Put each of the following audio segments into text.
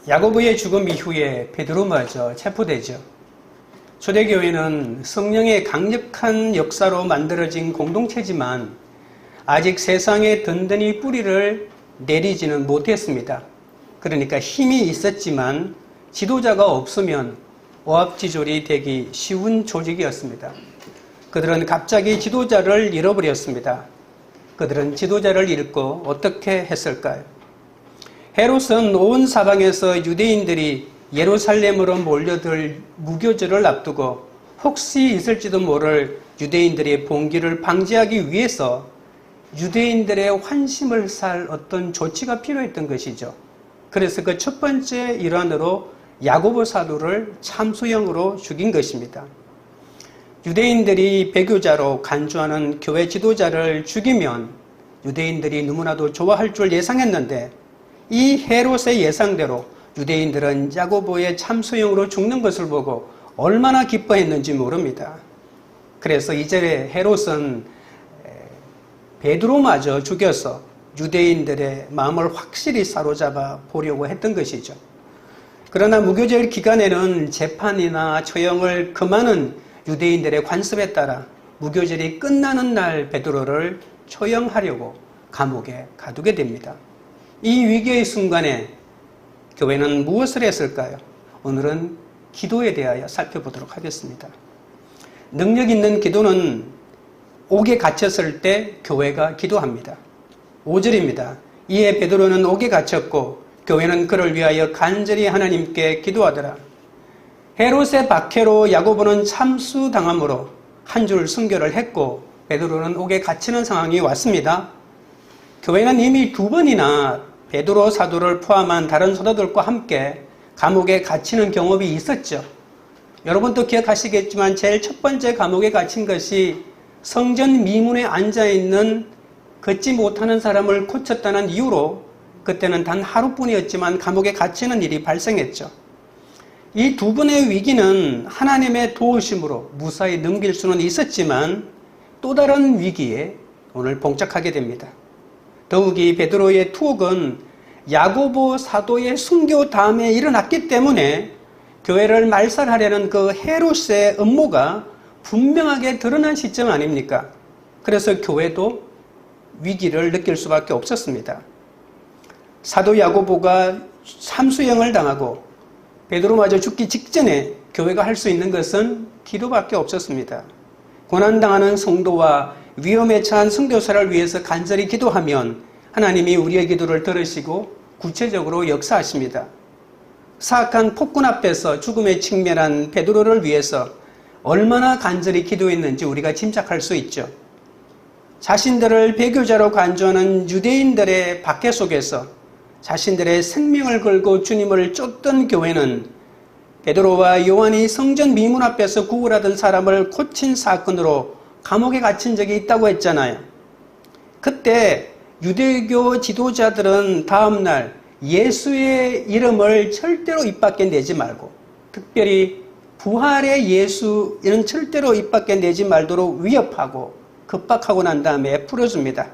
야고보의 죽음 이후에 베드로마저 체포되죠. 초대교회는 성령의 강력한 역사로 만들어진 공동체지만 아직 세상에 든든히 뿌리를 내리지는 못했습니다. 그러니까 힘이 있었지만 지도자가 없으면 오합지졸이 되기 쉬운 조직이었습니다. 그들은 갑자기 지도자를 잃어버렸습니다. 그들은 지도자를 잃고 어떻게 했을까요? 헤롯은 온 사방에서 유대인들이 예루살렘으로 몰려들 무교절을 앞두고 혹시 있을지도 모를 유대인들의 봉기를 방지하기 위해서 유대인들의 환심을 살 어떤 조치가 필요했던 것이죠. 그래서 그 첫 번째 일환으로 야고보 사도를 참수형으로 죽인 것입니다. 유대인들이 배교자로 간주하는 교회 지도자를 죽이면 유대인들이 너무나도 좋아할 줄 예상했는데 이 헤롯의 예상대로 유대인들은 야고보의 참수형으로 죽는 것을 보고 얼마나 기뻐했는지 모릅니다. 그래서 이제 헤롯은 베드로마저 죽여서 유대인들의 마음을 확실히 사로잡아 보려고 했던 것이죠. 그러나 무교절 기간에는 재판이나 처형을 금하는 유대인들의 관습에 따라 무교절이 끝나는 날 베드로를 처형하려고 감옥에 가두게 됩니다. 이 위기의 순간에 교회는 무엇을 했을까요? 오늘은 기도에 대하여 살펴보도록 하겠습니다. 능력 있는 기도는 옥에 갇혔을 때 교회가 기도합니다. 5절입니다. 이에 베드로는 옥에 갇혔고 교회는 그를 위하여 간절히 하나님께 기도하더라. 헤롯의 박해로 야고보는 참수당함으로 한 줄 순교를 했고 베드로는 옥에 갇히는 상황이 왔습니다. 교회는 이미 2번이나 베드로 사도를 포함한 다른 사도들과 함께 감옥에 갇히는 경험이 있었죠. 여러분도 기억하시겠지만 제일 첫 번째 감옥에 갇힌 것이 성전 미문에 앉아있는 걷지 못하는 사람을 고쳤다는 이유로 그때는 단 하루뿐이었지만 감옥에 갇히는 일이 발생했죠. 이 2번의 위기는 하나님의 도우심으로 무사히 넘길 수는 있었지만 또 다른 위기에 오늘 봉착하게 됩니다. 더욱이 베드로의 투옥은 야고보 사도의 순교 다음에 일어났기 때문에 교회를 말살하려는 그 헤롯의 음모가 분명하게 드러난 시점 아닙니까? 그래서 교회도 위기를 느낄 수밖에 없었습니다. 사도 야고보가 참수형을 당하고 베드로마저 죽기 직전에 교회가 할 수 있는 것은 기도밖에 없었습니다. 고난당하는 성도와 위험에 처한 선교사를 위해서 간절히 기도하면 하나님이 우리의 기도를 들으시고 구체적으로 역사하십니다. 사악한 폭군 앞에서 죽음에 직면한 베드로를 위해서 얼마나 간절히 기도했는지 우리가 짐작할 수 있죠. 자신들을 배교자로 간주하는 유대인들의 박해 속에서 자신들의 생명을 걸고 주님을 쫓던 교회는 베드로와 요한이 성전 미문 앞에서 구걸하던 사람을 고친 사건으로 감옥에 갇힌 적이 있다고 했잖아요. 그때 유대교 지도자들은 다음날 예수의 이름을 절대로 입 밖에 내지 말고, 특별히 부활의 예수 이런 절대로 입 밖에 내지 말도록 위협하고 급박하고 난 다음에 풀어줍니다.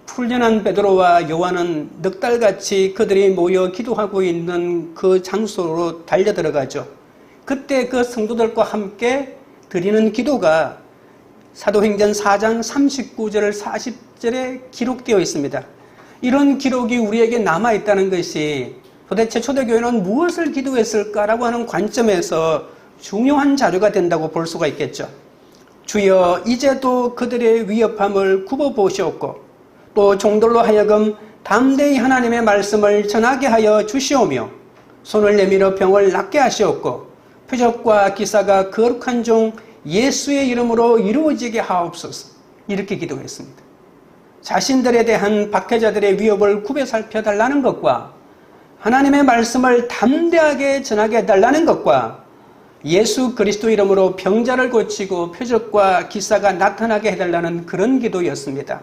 풀려난 베드로와 요한은 넉달같이 그들이 모여 기도하고 있는 그 장소로 달려들어가죠. 그때 그 성도들과 함께 드리는 기도가 사도행전 4장 39절 40절에 기록되어 있습니다. 이런 기록이 우리에게 남아있다는 것이 도대체 초대교회는 무엇을 기도했을까라고 하는 관점에서 중요한 자료가 된다고 볼 수가 있겠죠. 주여 이제도 그들의 위협함을 굽어보시옵고 또 종들로 하여금 담대히 하나님의 말씀을 전하게 하여 주시오며 손을 내밀어 병을 낫게 하시옵고 표적과 기사가 거룩한 종 예수의 이름으로 이루어지게 하옵소서. 이렇게 기도했습니다. 자신들에 대한 박해자들의 위협을 구별 살펴달라는 것과 하나님의 말씀을 담대하게 전하게 해달라는 것과 예수 그리스도 이름으로 병자를 고치고 표적과 기사가 나타나게 해달라는 그런 기도였습니다.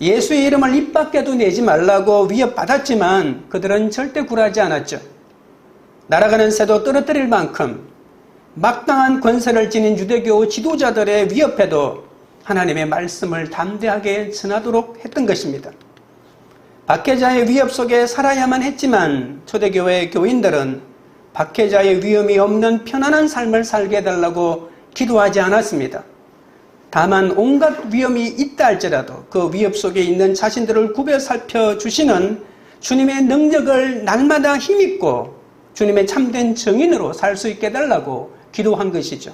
예수의 이름을 입 밖에도 내지 말라고 위협받았지만 그들은 절대 굴하지 않았죠. 날아가는 새도 떨어뜨릴 만큼 막강한 권세를 지닌 유대교 지도자들의 위협에도 하나님의 말씀을 담대하게 전하도록 했던 것입니다. 박해자의 위협 속에 살아야만 했지만 초대교회 교인들은 박해자의 위험이 없는 편안한 삶을 살게 해달라고 기도하지 않았습니다. 다만 온갖 위험이 있다 할지라도 그 위협 속에 있는 자신들을 구별 살펴주시는 주님의 능력을 날마다 힘입고 주님의 참된 증인으로 살 수 있게 해달라고 기도한 것이죠.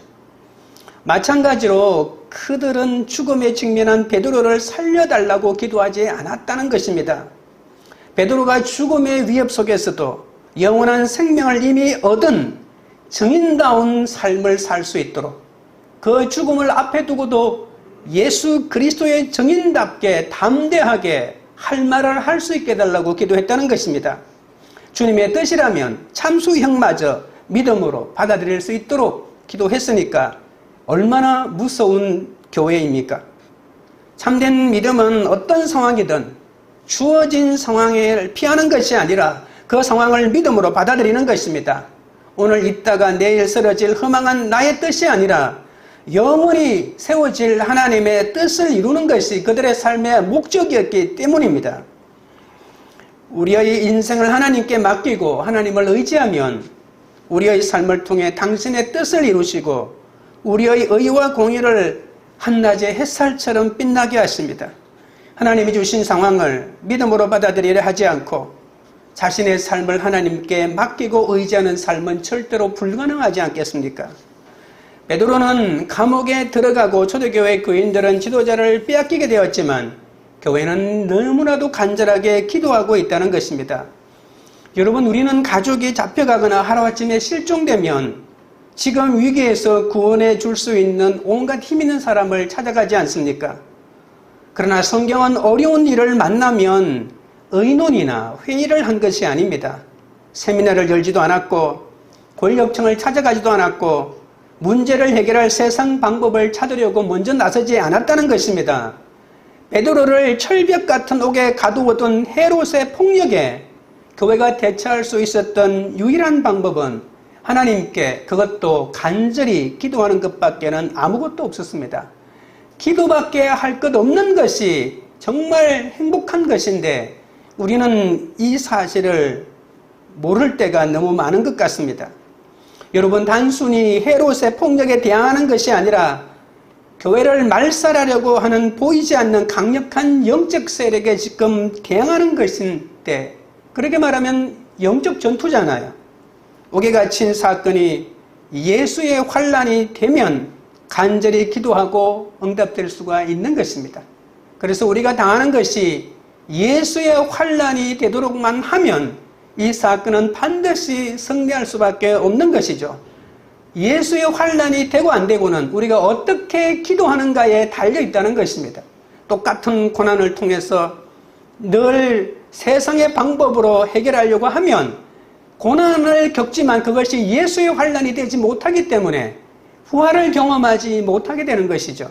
마찬가지로 그들은 죽음에 직면한 베드로를 살려달라고 기도하지 않았다는 것입니다. 베드로가 죽음의 위협 속에서도 영원한 생명을 이미 얻은 증인다운 삶을 살 수 있도록 그 죽음을 앞에 두고도 예수 그리스도의 증인답게 담대하게 할 말을 할 수 있게 해달라고 기도했다는 것입니다. 주님의 뜻이라면 참수형마저 믿음으로 받아들일 수 있도록 기도했으니까 얼마나 무서운 교회입니까? 참된 믿음은 어떤 상황이든 주어진 상황을 피하는 것이 아니라 그 상황을 믿음으로 받아들이는 것입니다. 오늘 있다가 내일 쓰러질 허망한 나의 뜻이 아니라 영원히 세워질 하나님의 뜻을 이루는 것이 그들의 삶의 목적이었기 때문입니다. 우리의 인생을 하나님께 맡기고 하나님을 의지하면 우리의 삶을 통해 당신의 뜻을 이루시고 우리의 의와 공의를 한낮의 햇살처럼 빛나게 하십니다. 하나님이 주신 상황을 믿음으로 받아들이려 하지 않고 자신의 삶을 하나님께 맡기고 의지하는 삶은 절대로 불가능하지 않겠습니까? 베드로는 감옥에 들어가고 초대교회 교인들은 지도자를 빼앗기게 되었지만 교회는 너무나도 간절하게 기도하고 있다는 것입니다. 여러분, 우리는 가족이 잡혀가거나 하루아침에 실종되면 지금 위기에서 구원해 줄 수 있는 온갖 힘 있는 사람을 찾아가지 않습니까? 그러나 성경은 어려운 일을 만나면 의논이나 회의를 한 것이 아닙니다. 세미나를 열지도 않았고 권력층을 찾아가지도 않았고 문제를 해결할 세상 방법을 찾으려고 먼저 나서지 않았다는 것입니다. 베드로를 철벽 같은 옥에 가두어둔 헤롯의 폭력에 교회가 대처할 수 있었던 유일한 방법은 하나님께 그것도 간절히 기도하는 것밖에는 아무것도 없었습니다. 기도밖에 할 것 없는 것이 정말 행복한 것인데 우리는 이 사실을 모를 때가 너무 많은 것 같습니다. 여러분, 단순히 헤롯의 폭력에 대항하는 것이 아니라 교회를 말살하려고 하는 보이지 않는 강력한 영적 세력에 지금 대항하는 것인데, 그렇게 말하면 영적 전투잖아요. 옥에 갇힌 사건이 예수의 환난이 되면 간절히 기도하고 응답될 수가 있는 것입니다. 그래서 우리가 당하는 것이 예수의 환난이 되도록만 하면 이 사건은 반드시 승리할 수밖에 없는 것이죠. 예수의 환난이 되고 안 되고는 우리가 어떻게 기도하는가에 달려 있다는 것입니다. 똑같은 고난을 통해서 늘 세상의 방법으로 해결하려고 하면 고난을 겪지만 그것이 예수의 환난이 되지 못하기 때문에 부활을 경험하지 못하게 되는 것이죠.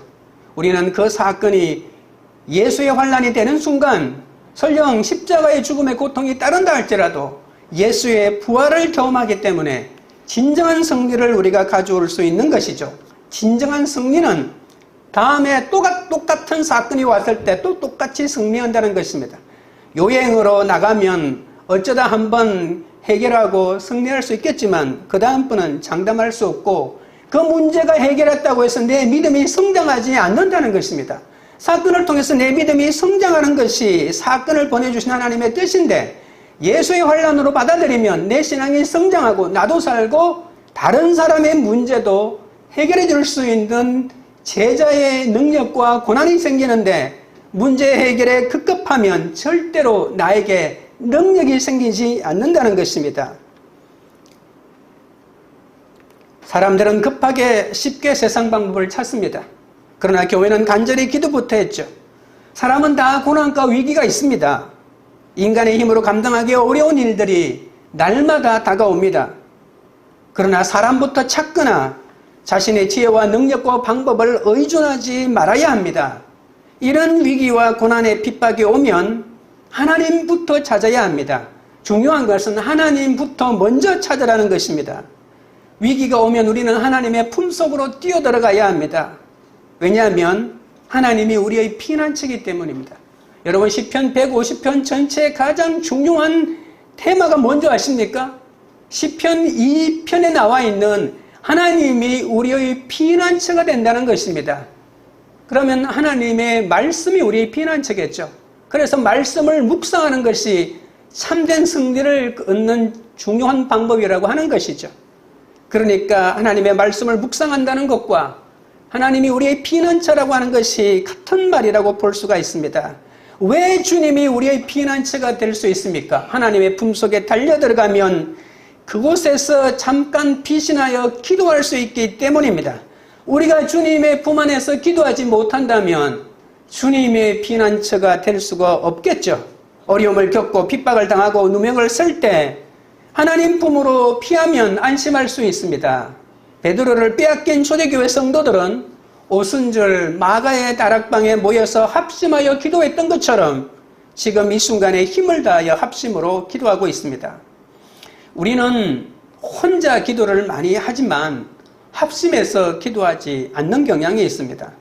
우리는 그 사건이 예수의 환난이 되는 순간 설령 십자가의 죽음의 고통이 따른다 할지라도 예수의 부활을 경험하기 때문에 진정한 승리를 우리가 가져올 수 있는 것이죠. 진정한 승리는 다음에 똑같은 사건이 왔을 때 또 똑같이 승리한다는 것입니다. 여행으로 나가면 어쩌다 한번 해결하고 승리할 수 있겠지만 그 다음번은 장담할 수 없고 그 문제가 해결했다고 해서 내 믿음이 성장하지 않는다는 것입니다. 사건을 통해서 내 믿음이 성장하는 것이 사건을 보내주신 하나님의 뜻인데 예수의 환난으로 받아들이면 내 신앙이 성장하고 나도 살고 다른 사람의 문제도 해결해 줄 수 있는 제자의 능력과 고난이 생기는데 문제 해결에 급급하면 절대로 나에게 능력이 생기지 않는다는 것입니다. 사람들은 급하게 쉽게 세상 방법을 찾습니다. 그러나 교회는 간절히 기도부터 했죠. 사람은 다 고난과 위기가 있습니다. 인간의 힘으로 감당하기 어려운 일들이 날마다 다가옵니다. 그러나 사람부터 찾거나 자신의 지혜와 능력과 방법을 의존하지 말아야 합니다. 이런 위기와 고난의 핍박이 오면 하나님부터 찾아야 합니다. 중요한 것은 하나님부터 먼저 찾으라는 것입니다. 위기가 오면 우리는 하나님의 품속으로 뛰어들어가야 합니다. 왜냐하면 하나님이 우리의 피난처이기 때문입니다. 여러분 시편 150편 전체의 가장 중요한 테마가 뭔지 아십니까? 시편 2편에 나와 있는 하나님이 우리의 피난처가 된다는 것입니다. 그러면 하나님의 말씀이 우리의 피난처겠죠. 그래서 말씀을 묵상하는 것이 참된 승리를 얻는 중요한 방법이라고 하는 것이죠. 그러니까 하나님의 말씀을 묵상한다는 것과 하나님이 우리의 피난처라고 하는 것이 같은 말이라고 볼 수가 있습니다. 왜 주님이 우리의 피난처가 될 수 있습니까? 하나님의 품속에 달려들어가면 그곳에서 잠깐 피신하여 기도할 수 있기 때문입니다. 우리가 주님의 품 안에서 기도하지 못한다면 주님의 피난처가 될 수가 없겠죠. 어려움을 겪고 핍박을 당하고 누명을 쓸 때 하나님 품으로 피하면 안심할 수 있습니다. 베드로를 빼앗긴 초대교회 성도들은 오순절 마가의 다락방에 모여서 합심하여 기도했던 것처럼 지금 이 순간에 힘을 다하여 합심으로 기도하고 있습니다. 우리는 혼자 기도를 많이 하지만 합심해서 기도하지 않는 경향이 있습니다.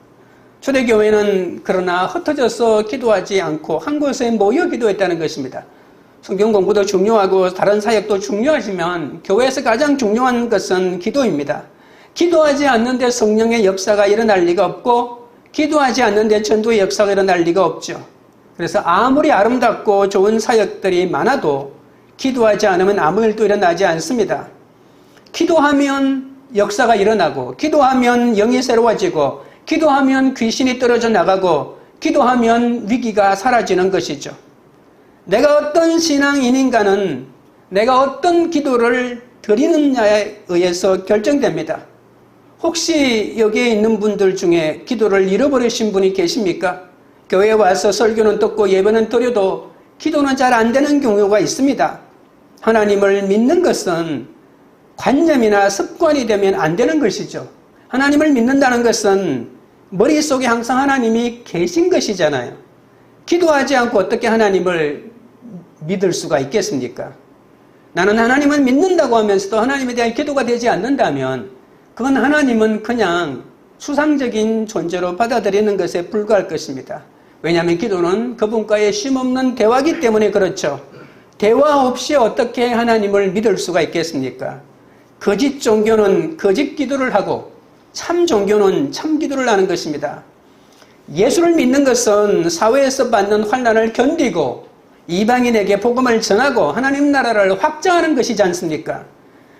초대교회는 그러나 흩어져서 기도하지 않고 한 곳에 모여 기도했다는 것입니다. 성경 공부도 중요하고 다른 사역도 중요하지만 교회에서 가장 중요한 것은 기도입니다. 기도하지 않는데 성령의 역사가 일어날 리가 없고 기도하지 않는데 전도의 역사가 일어날 리가 없죠. 그래서 아무리 아름답고 좋은 사역들이 많아도 기도하지 않으면 아무 일도 일어나지 않습니다. 기도하면 역사가 일어나고 기도하면 영이 새로워지고 기도하면 귀신이 떨어져 나가고 기도하면 위기가 사라지는 것이죠. 내가 어떤 신앙인인가는 내가 어떤 기도를 드리느냐에 의해서 결정됩니다. 혹시 여기에 있는 분들 중에 기도를 잃어버리신 분이 계십니까? 교회에 와서 설교는 듣고 예배는 드려도 기도는 잘 안 되는 경우가 있습니다. 하나님을 믿는 것은 관념이나 습관이 되면 안 되는 것이죠. 하나님을 믿는다는 것은 머릿속에 항상 하나님이 계신 것이잖아요. 기도하지 않고 어떻게 하나님을 믿을 수가 있겠습니까? 나는 하나님을 믿는다고 하면서도 하나님에 대한 기도가 되지 않는다면 그건 하나님은 그냥 추상적인 존재로 받아들이는 것에 불과할 것입니다. 왜냐하면 기도는 그분과의 쉼없는 대화이기 때문에 그렇죠. 대화 없이 어떻게 하나님을 믿을 수가 있겠습니까? 거짓 종교는 거짓 기도를 하고 참 종교는 참 기도를 하는 것입니다. 예수를 믿는 것은 사회에서 받는 환난을 견디고 이방인에게 복음을 전하고 하나님 나라를 확장하는 것이지 않습니까?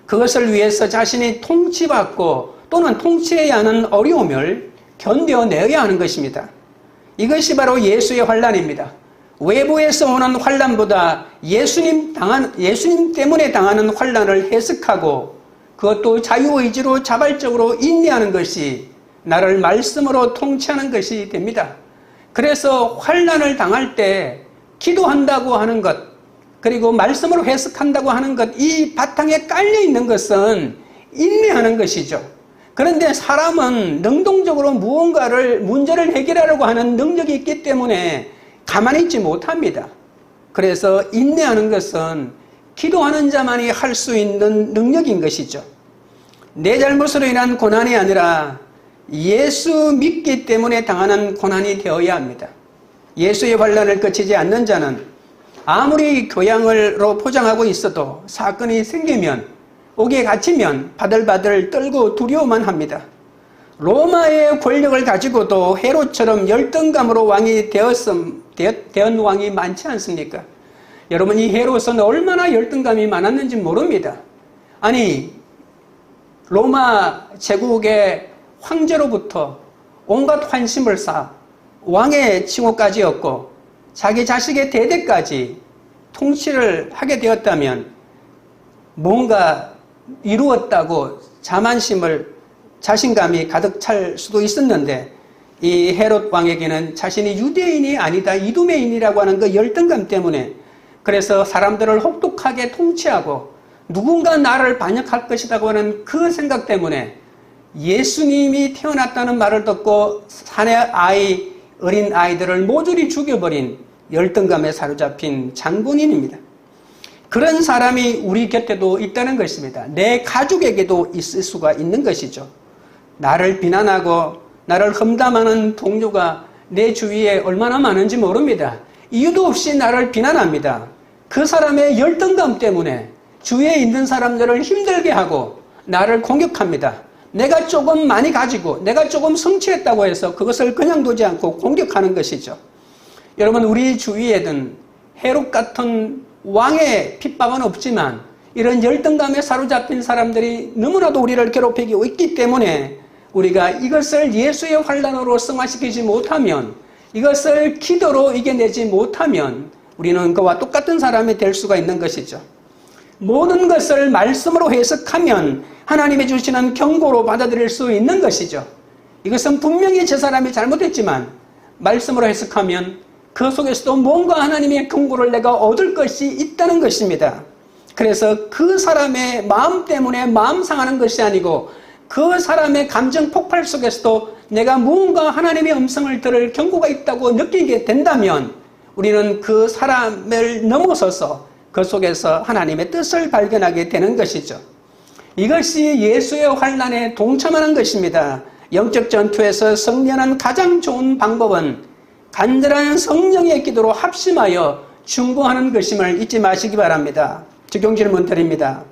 그것을 위해서 자신이 통치받고 또는 통치해야 하는 어려움을 견뎌내야 하는 것입니다. 이것이 바로 예수의 환난입니다. 외부에서 오는 환난보다 예수님 때문에 당하는 환난을 해석하고 그것도 자유의지로 자발적으로 인내하는 것이 나를 말씀으로 통치하는 것이 됩니다. 그래서 환난을 당할 때 기도한다고 하는 것, 그리고 말씀으로 해석한다고 하는 것, 이 바탕에 깔려 있는 것은 인내하는 것이죠. 그런데 사람은 능동적으로 무언가를 문제를 해결하려고 하는 능력이 있기 때문에 가만히 있지 못합니다. 그래서 인내하는 것은 기도하는 자만이 할 수 있는 능력인 것이죠. 내 잘못으로 인한 고난이 아니라 예수 믿기 때문에 당하는 고난이 되어야 합니다. 예수의 환난을 거치지 않는 자는 아무리 교양으로 포장하고 있어도 사건이 생기면 옥에 갇히면 바들바들 떨고 두려워만 합니다. 로마의 권력을 가지고도 헤롯처럼 열등감으로 왕이 되었던 왕이 많지 않습니까? 여러분, 이 헤롯은 얼마나 열등감이 많았는지 모릅니다. 아니, 로마 제국의 황제로부터 온갖 환심을 사 왕의 칭호까지 얻고 자기 자식의 대대까지 통치를 하게 되었다면 뭔가 이루었다고 자신감이 가득 찰 수도 있었는데 이 헤롯 왕에게는 자신이 유대인이 아니다 이두메인이라고 하는 그 열등감 때문에 그래서 사람들을 혹독하게 통치하고 누군가 나를 반역할 것이라고 하는 그 생각 때문에 예수님이 태어났다는 말을 듣고 사내 어린 아이들을 모조리 죽여버린 열등감에 사로잡힌 장본인입니다. 그런 사람이 우리 곁에도 있다는 것입니다. 내 가족에게도 있을 수가 있는 것이죠. 나를 비난하고 나를 험담하는 동료가 내 주위에 얼마나 많은지 모릅니다. 이유도 없이 나를 비난합니다. 그 사람의 열등감 때문에 주위에 있는 사람들을 힘들게 하고 나를 공격합니다. 내가 조금 많이 가지고 내가 조금 성취했다고 해서 그것을 그냥 두지 않고 공격하는 것이죠. 여러분, 우리 주위에는 헤롯 같은 왕의 핍박은 없지만 이런 열등감에 사로잡힌 사람들이 너무나도 우리를 괴롭히고 있기 때문에 우리가 이것을 예수의 환난으로 승화시키지 못하면, 이것을 기도로 이겨내지 못하면 우리는 그와 똑같은 사람이 될 수가 있는 것이죠. 모든 것을 말씀으로 해석하면 하나님이 주시는 경고로 받아들일 수 있는 것이죠. 이것은 분명히 저 사람이 잘못했지만 말씀으로 해석하면 그 속에서도 뭔가 하나님의 경고를 내가 얻을 것이 있다는 것입니다. 그래서 그 사람의 마음 때문에 마음 상하는 것이 아니고 그 사람의 감정 폭발 속에서도 내가 무언가 하나님의 음성을 들을 경고가 있다고 느끼게 된다면 우리는 그 사람을 넘어서서 그 속에서 하나님의 뜻을 발견하게 되는 것이죠. 이것이 예수의 환난에 동참하는 것입니다. 영적 전투에서 승리하는 가장 좋은 방법은 간절한 성령의 기도로 합심하여 중보하는 것임을 잊지 마시기 바랍니다. 적용 질문 드립니다.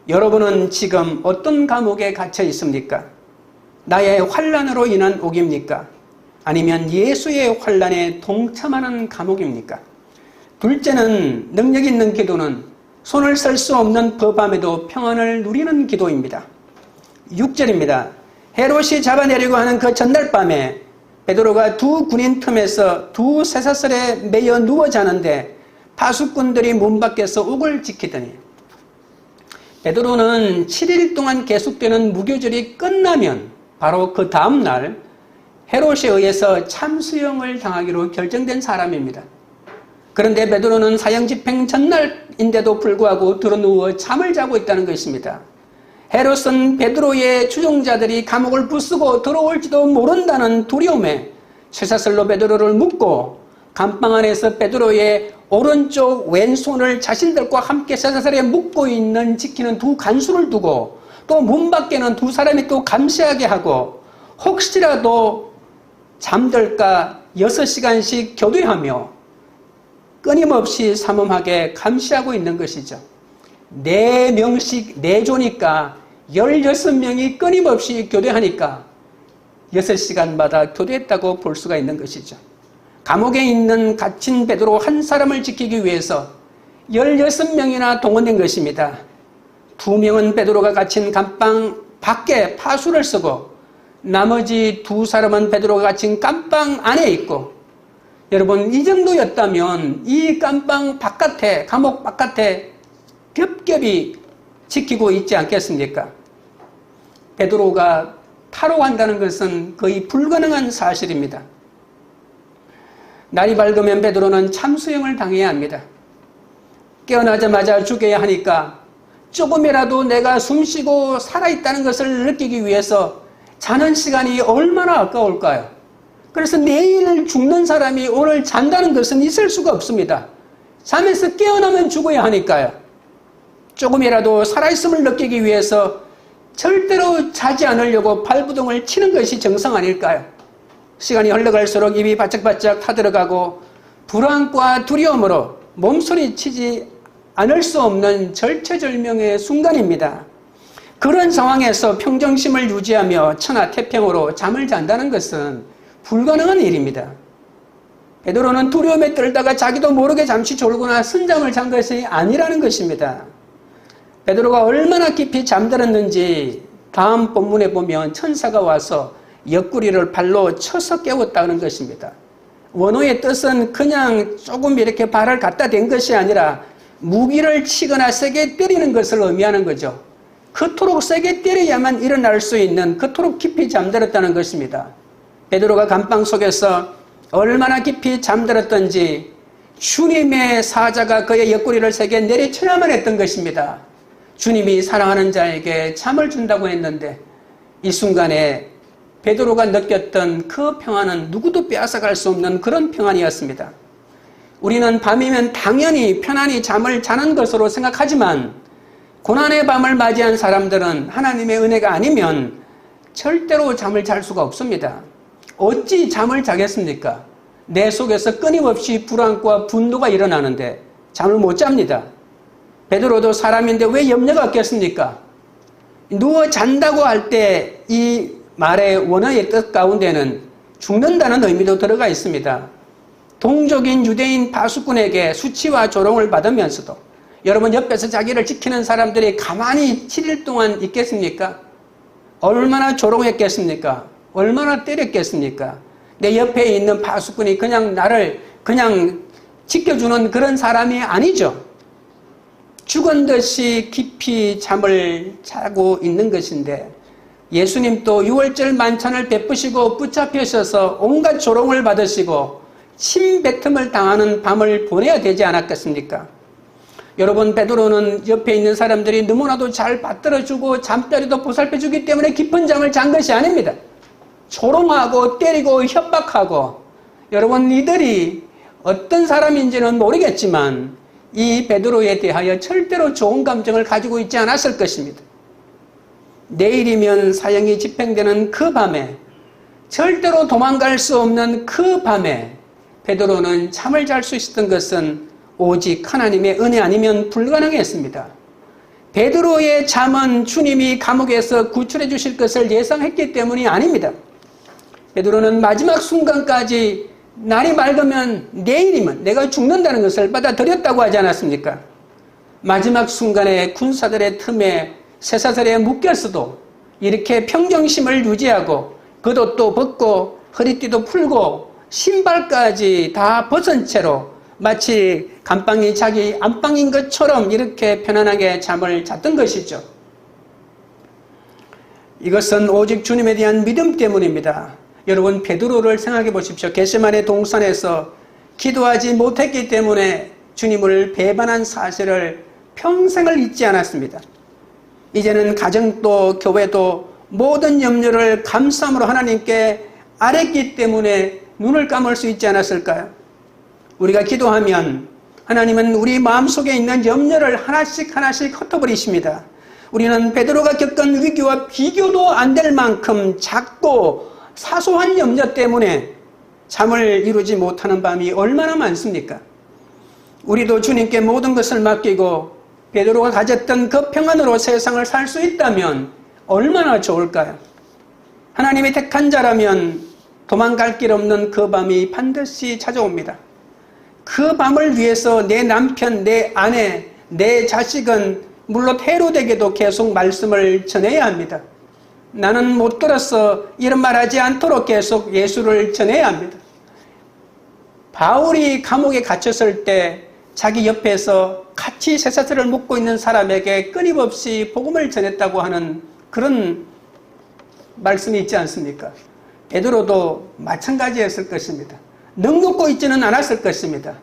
여러분은 지금 어떤 감옥에 갇혀 있습니까? 나의 환난으로 인한 옥입니까? 아니면 예수의 환난에 동참하는 감옥입니까? 둘째는, 능력 있는 기도는 손을 쓸 수 없는 법함에도 평안을 누리는 기도입니다. 6절입니다. 헤롯이 잡아내려고 하는 그 전날 밤에 베드로가 두 군인 틈에서 두 쇠사슬에 매여 누워 자는데 파수꾼들이 문 밖에서 옥을 지키더니, 베드로는 7일 동안 계속되는 무교절이 끝나면 바로 그 다음날 헤롯에 의해서 참수형을 당하기로 결정된 사람입니다. 그런데 베드로는 사형집행 전날인데도 불구하고 드러누워 잠을 자고 있다는 것입니다. 헤롯은 베드로의 추종자들이 감옥을 부수고 들어올지도 모른다는 두려움에 쇠사슬로 베드로를 묶고 감방 안에서 베드로의 오른쪽 왼손을 자신들과 함께 쇠사슬에 묶고 있는 지키는 두 간수를 두고 또 문 밖에는 두 사람이 또 감시하게 하고 혹시라도 잠들까 6시간씩 교대하며 끊임없이 삼엄하게 감시하고 있는 것이죠. 4명씩 4조니까 16명이 끊임없이 교대하니까 6시간마다 교대했다고 볼 수가 있는 것이죠. 감옥에 있는 갇힌 베드로 한 사람을 지키기 위해서 16명이나 동원된 것입니다. 2명은 베드로가 갇힌 감방 밖에 파수를 쓰고 나머지 2사람은 베드로가 갇힌 감방 안에 있고, 여러분, 이 정도였다면 이 감방 바깥에, 감옥 바깥에 겹겹이 지키고 있지 않겠습니까? 베드로가 탈옥한다는 것은 거의 불가능한 사실입니다. 날이 밝으면 베드로는 참수형을 당해야 합니다. 깨어나자마자 죽여야 하니까 조금이라도 내가 숨쉬고 살아있다는 것을 느끼기 위해서 자는 시간이 얼마나 아까울까요? 그래서 내일 죽는 사람이 오늘 잔다는 것은 있을 수가 없습니다. 잠에서 깨어나면 죽어야 하니까요. 조금이라도 살아있음을 느끼기 위해서 절대로 자지 않으려고 발부동을 치는 것이 정상 아닐까요? 시간이 흘러갈수록 입이 바짝바짝 타들어가고 불안과 두려움으로 몸소리치지 않을 수 없는 절체절명의 순간입니다. 그런 상황에서 평정심을 유지하며 천하태평으로 잠을 잔다는 것은 불가능한 일입니다. 베드로는 두려움에 떨다가 자기도 모르게 잠시 졸거나 선잠을 잔 것이 아니라는 것입니다. 베드로가 얼마나 깊이 잠들었는지 다음 본문에 보면 천사가 와서 옆구리를 발로 쳐서 깨웠다는 것입니다. 원어의 뜻은 그냥 조금 이렇게 발을 갖다 댄 것이 아니라 무기를 치거나 세게 때리는 것을 의미하는 거죠. 그토록 세게 때려야만 일어날 수 있는, 그토록 깊이 잠들었다는 것입니다. 베드로가 감방 속에서 얼마나 깊이 잠들었던지 주님의 사자가 그의 옆구리를 세게 내리쳐야만 했던 것입니다. 주님이 사랑하는 자에게 잠을 준다고 했는데 이 순간에 베드로가 느꼈던 그 평안은 누구도 빼앗아갈 수 없는 그런 평안이었습니다. 우리는 밤이면 당연히 편안히 잠을 자는 것으로 생각하지만 고난의 밤을 맞이한 사람들은 하나님의 은혜가 아니면 절대로 잠을 잘 수가 없습니다. 어찌 잠을 자겠습니까? 내 속에서 끊임없이 불안과 분노가 일어나는데 잠을 못 잡니다. 베드로도 사람인데 왜 염려가 없겠습니까? 누워 잔다고 할 때 이 말의 원어의 뜻 가운데는 죽는다는 의미도 들어가 있습니다. 동족인 유대인 파수꾼에게 수치와 조롱을 받으면서도 여러분 옆에서 자기를 지키는 사람들이 가만히 7일 동안 있겠습니까? 얼마나 조롱했겠습니까? 얼마나 때렸겠습니까? 내 옆에 있는 파수꾼이 그냥 나를 그냥 지켜주는 그런 사람이 아니죠. 죽은 듯이 깊이 잠을 자고 있는 것인데 예수님도 6월절 만찬을 베푸시고 붙잡히셔서 온갖 조롱을 받으시고 침뱉음을 당하는 밤을 보내야 되지 않았겠습니까? 여러분, 베드로는 옆에 있는 사람들이 너무나도 잘 받들어주고 잠자리도 보살펴주기 때문에 깊은 잠을 잔 것이 아닙니다. 조롱하고 때리고 협박하고, 여러분 이들이 어떤 사람인지는 모르겠지만 이 베드로에 대하여 절대로 좋은 감정을 가지고 있지 않았을 것입니다. 내일이면 사형이 집행되는 그 밤에, 절대로 도망갈 수 없는 그 밤에 베드로는 잠을 잘 수 있었던 것은 오직 하나님의 은혜 아니면 불가능했습니다. 베드로의 잠은 주님이 감옥에서 구출해 주실 것을 예상했기 때문이 아닙니다. 베드로는 마지막 순간까지 날이 맑으면 내일이면 내가 죽는다는 것을 받아들였다고 하지 않았습니까? 마지막 순간에 군사들의 틈에 쇠사슬에 묶였어도 이렇게 평정심을 유지하고 겉옷도 벗고 허리띠도 풀고 신발까지 다 벗은 채로 마치 감방이 자기 안방인 것처럼 이렇게 편안하게 잠을 잤던 것이죠. 이것은 오직 주님에 대한 믿음 때문입니다. 여러분, 베드로를 생각해 보십시오. 겟세마네 동산에서 기도하지 못했기 때문에 주님을 배반한 사실을 평생을 잊지 않았습니다. 이제는 가정도 교회도 모든 염려를 감사함으로 하나님께 아뢰기 때문에 눈을 감을 수 있지 않았을까요? 우리가 기도하면 하나님은 우리 마음속에 있는 염려를 하나씩 하나씩 흩어버리십니다. 우리는 베드로가 겪은 위기와 비교도 안 될 만큼 작고 사소한 염려 때문에 잠을 이루지 못하는 밤이 얼마나 많습니까? 우리도 주님께 모든 것을 맡기고 베드로가 가졌던 그 평안으로 세상을 살 수 있다면 얼마나 좋을까요? 하나님이 택한 자라면 도망갈 길 없는 그 밤이 반드시 찾아옵니다. 그 밤을 위해서 내 남편, 내 아내, 내 자식은 물론 해로되게도 계속 말씀을 전해야 합니다. 나는 못 들어서 이런 말 하지 않도록 계속 예수를 전해야 합니다. 바울이 감옥에 갇혔을 때 자기 옆에서 같이 쇠사슬을 묶고 있는 사람에게 끊임없이 복음을 전했다고 하는 그런 말씀이 있지 않습니까? 베드로도 마찬가지였을 것입니다. 넉넉고 있지는 않았을 것입니다.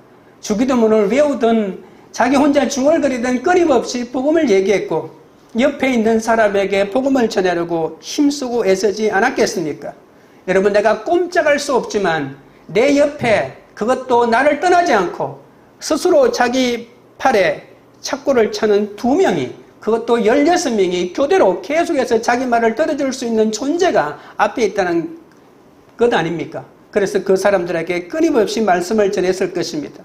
주기도문을 외우든 자기 혼자 중얼거리든 끊임없이 복음을 얘기했고 옆에 있는 사람에게 복음을 전하려고 힘쓰고 애쓰지 않았겠습니까? 여러분, 내가 꼼짝할 수 없지만 내 옆에, 그것도 나를 떠나지 않고 스스로 자기 팔에 착고를 차는 2명이, 그것도 16명이 교대로 계속해서 자기 말을 들어줄 수 있는 존재가 앞에 있다는 것 아닙니까? 그래서 그 사람들에게 끊임없이 말씀을 전했을 것입니다.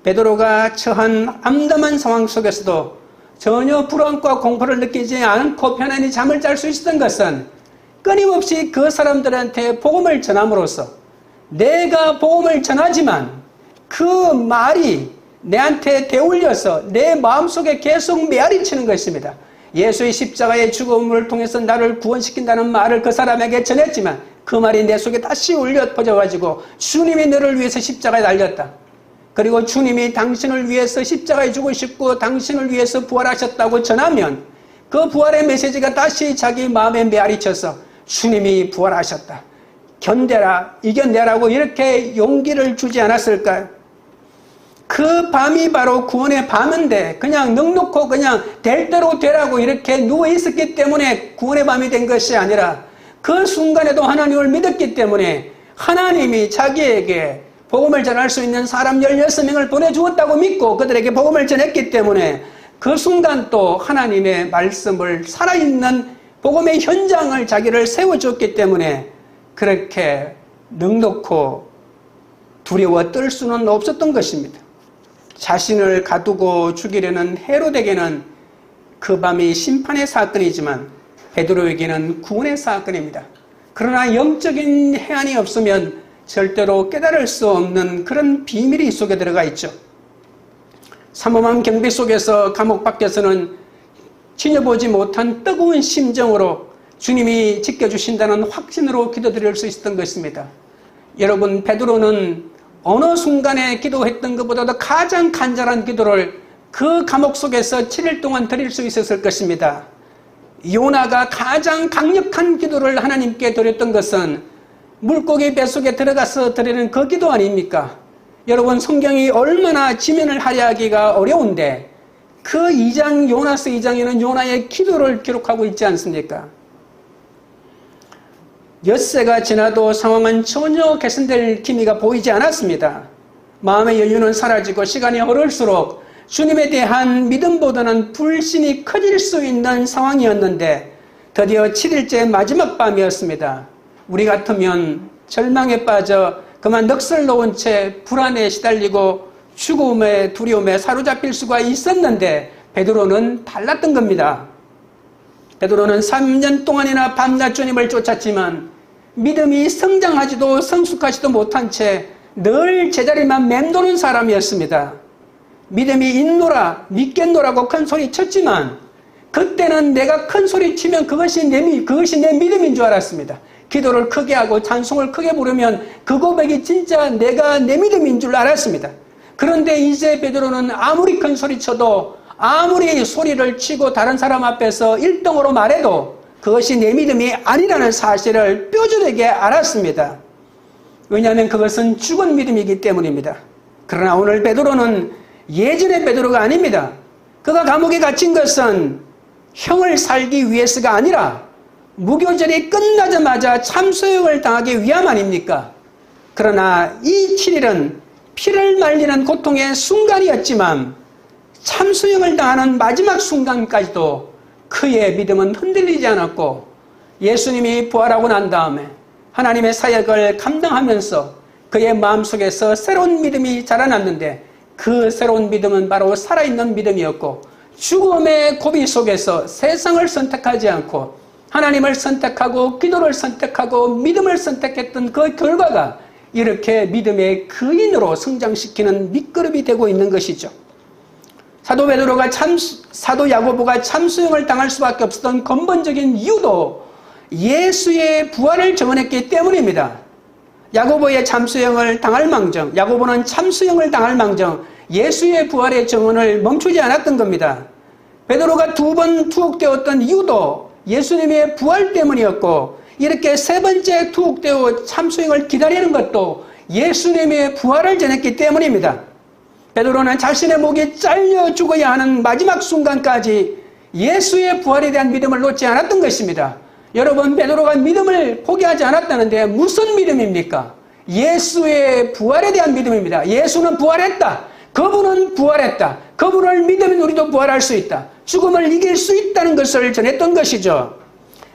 베드로가 처한 암담한 상황 속에서도 전혀 불안과 공포를 느끼지 않고 편안히 잠을 잘 수 있었던 것은 끊임없이 그 사람들한테 복음을 전함으로써 내가 복음을 전하지만 그 말이 내한테 되울려서 내 마음속에 계속 메아리치는 것입니다. 예수의 십자가의 죽음을 통해서 나를 구원시킨다는 말을 그 사람에게 전했지만 그 말이 내 속에 다시 울려 퍼져가지고 주님이 너를 위해서 십자가에 달렸다. 그리고 주님이 당신을 위해서 십자가에 죽으셨고 당신을 위해서 부활하셨다고 전하면 그 부활의 메시지가 다시 자기 마음에 메아리쳐서 주님이 부활하셨다. 견뎌라, 이겨내라고 이렇게 용기를 주지 않았을까요? 그 밤이 바로 구원의 밤인데 그냥 넉넉고 그냥 될 대로 되라고 이렇게 누워있었기 때문에 구원의 밤이 된 것이 아니라 그 순간에도 하나님을 믿었기 때문에 하나님이 자기에게 복음을 전할 수 있는 사람 16명을 보내주었다고 믿고 그들에게 복음을 전했기 때문에 그 순간 또 하나님의 말씀을 살아있는 복음의 현장을 자기를 세워줬기 때문에 그렇게 넉넉고 두려워 떨 수는 없었던 것입니다. 자신을 가두고 죽이려는 헤롯에게는 그 밤이 심판의 사건이지만 베드로에게는 구원의 사건입니다. 그러나 영적인 해안이 없으면 절대로 깨달을 수 없는 그런 비밀이 속에 들어가 있죠. 삼엄한 경비 속에서 감옥 밖에서는 지녀보지 못한 뜨거운 심정으로 주님이 지켜주신다는 확신으로 기도드릴 수 있었던 것입니다. 여러분, 베드로는 어느 순간에 기도했던 것보다도 가장 간절한 기도를 그 감옥 속에서 7일 동안 드릴 수 있었을 것입니다. 요나가 가장 강력한 기도를 하나님께 드렸던 것은 물고기 뱃속에 들어가서 드리는 그 기도 아닙니까? 여러분, 성경이 얼마나 지면을 할애하기가 어려운데 그 2장, 요나서 2장에는 요나의 기도를 기록하고 있지 않습니까? 엿새가 지나도 상황은 전혀 개선될 기미가 보이지 않았습니다. 마음의 여유는 사라지고 시간이 흐를수록 주님에 대한 믿음보다는 불신이 커질 수 있는 상황이었는데 드디어 7일째 마지막 밤이었습니다. 우리 같으면 절망에 빠져 그만 넋을 놓은 채 불안에 시달리고 죽음의 두려움에 사로잡힐 수가 있었는데 베드로는 달랐던 겁니다. 베드로는 3년 동안이나 밤낮 주님을 쫓았지만 믿음이 성장하지도 성숙하지도 못한 채 늘 제자리만 맴도는 사람이었습니다. 믿음이 있노라 믿겠노라고 큰 소리 쳤지만 그때는 내가 큰 소리 치면 그것이 내 믿음인 줄 알았습니다. 기도를 크게 하고 찬송을 크게 부르면 그 고백이 진짜 내가 내 믿음인 줄 알았습니다. 그런데 이제 베드로는 아무리 큰 소리 쳐도 아무리 소리를 치고 다른 사람 앞에서 1등으로 말해도 그것이 내 믿음이 아니라는 사실을 뼈저리게 알았습니다. 왜냐하면 그것은 죽은 믿음이기 때문입니다. 그러나 오늘 베드로는 예전의 베드로가 아닙니다. 그가 감옥에 갇힌 것은 형을 살기 위해서가 아니라 무교절이 끝나자마자 참소형을 당하기 위함 아닙니까? 그러나 이 7일은 피를 말리는 고통의 순간이었지만 참소형을 당하는 마지막 순간까지도 그의 믿음은 흔들리지 않았고 예수님이 부활하고 난 다음에 하나님의 사역을 감당하면서 그의 마음속에서 새로운 믿음이 자라났는데 그 새로운 믿음은 바로 살아있는 믿음이었고 죽음의 고비 속에서 세상을 선택하지 않고 하나님을 선택하고 기도를 선택하고 믿음을 선택했던 그 결과가 이렇게 믿음의 그인으로 성장시키는 밑그룹이 되고 있는 것이죠. 사도 야고보가 참수형을 당할 수밖에 없었던 근본적인 이유도 예수의 부활을 증언했기 때문입니다. 야고보의 참수형을 당할 망정, 야고보는 참수형을 당할 망정, 예수의 부활의 증언을 멈추지 않았던 겁니다. 베드로가 2번 투옥되었던 이유도 예수님의 부활 때문이었고 이렇게 3번째 투옥되어 참수형을 기다리는 것도 예수님의 부활을 전했기 때문입니다. 베드로는 자신의 목이 잘려 죽어야 하는 마지막 순간까지 예수의 부활에 대한 믿음을 놓지 않았던 것입니다. 여러분, 베드로가 믿음을 포기하지 않았다는데 무슨 믿음입니까? 예수의 부활에 대한 믿음입니다. 예수는 부활했다. 그분은 부활했다. 그분을 믿으면 우리도 부활할 수 있다. 죽음을 이길 수 있다는 것을 전했던 것이죠.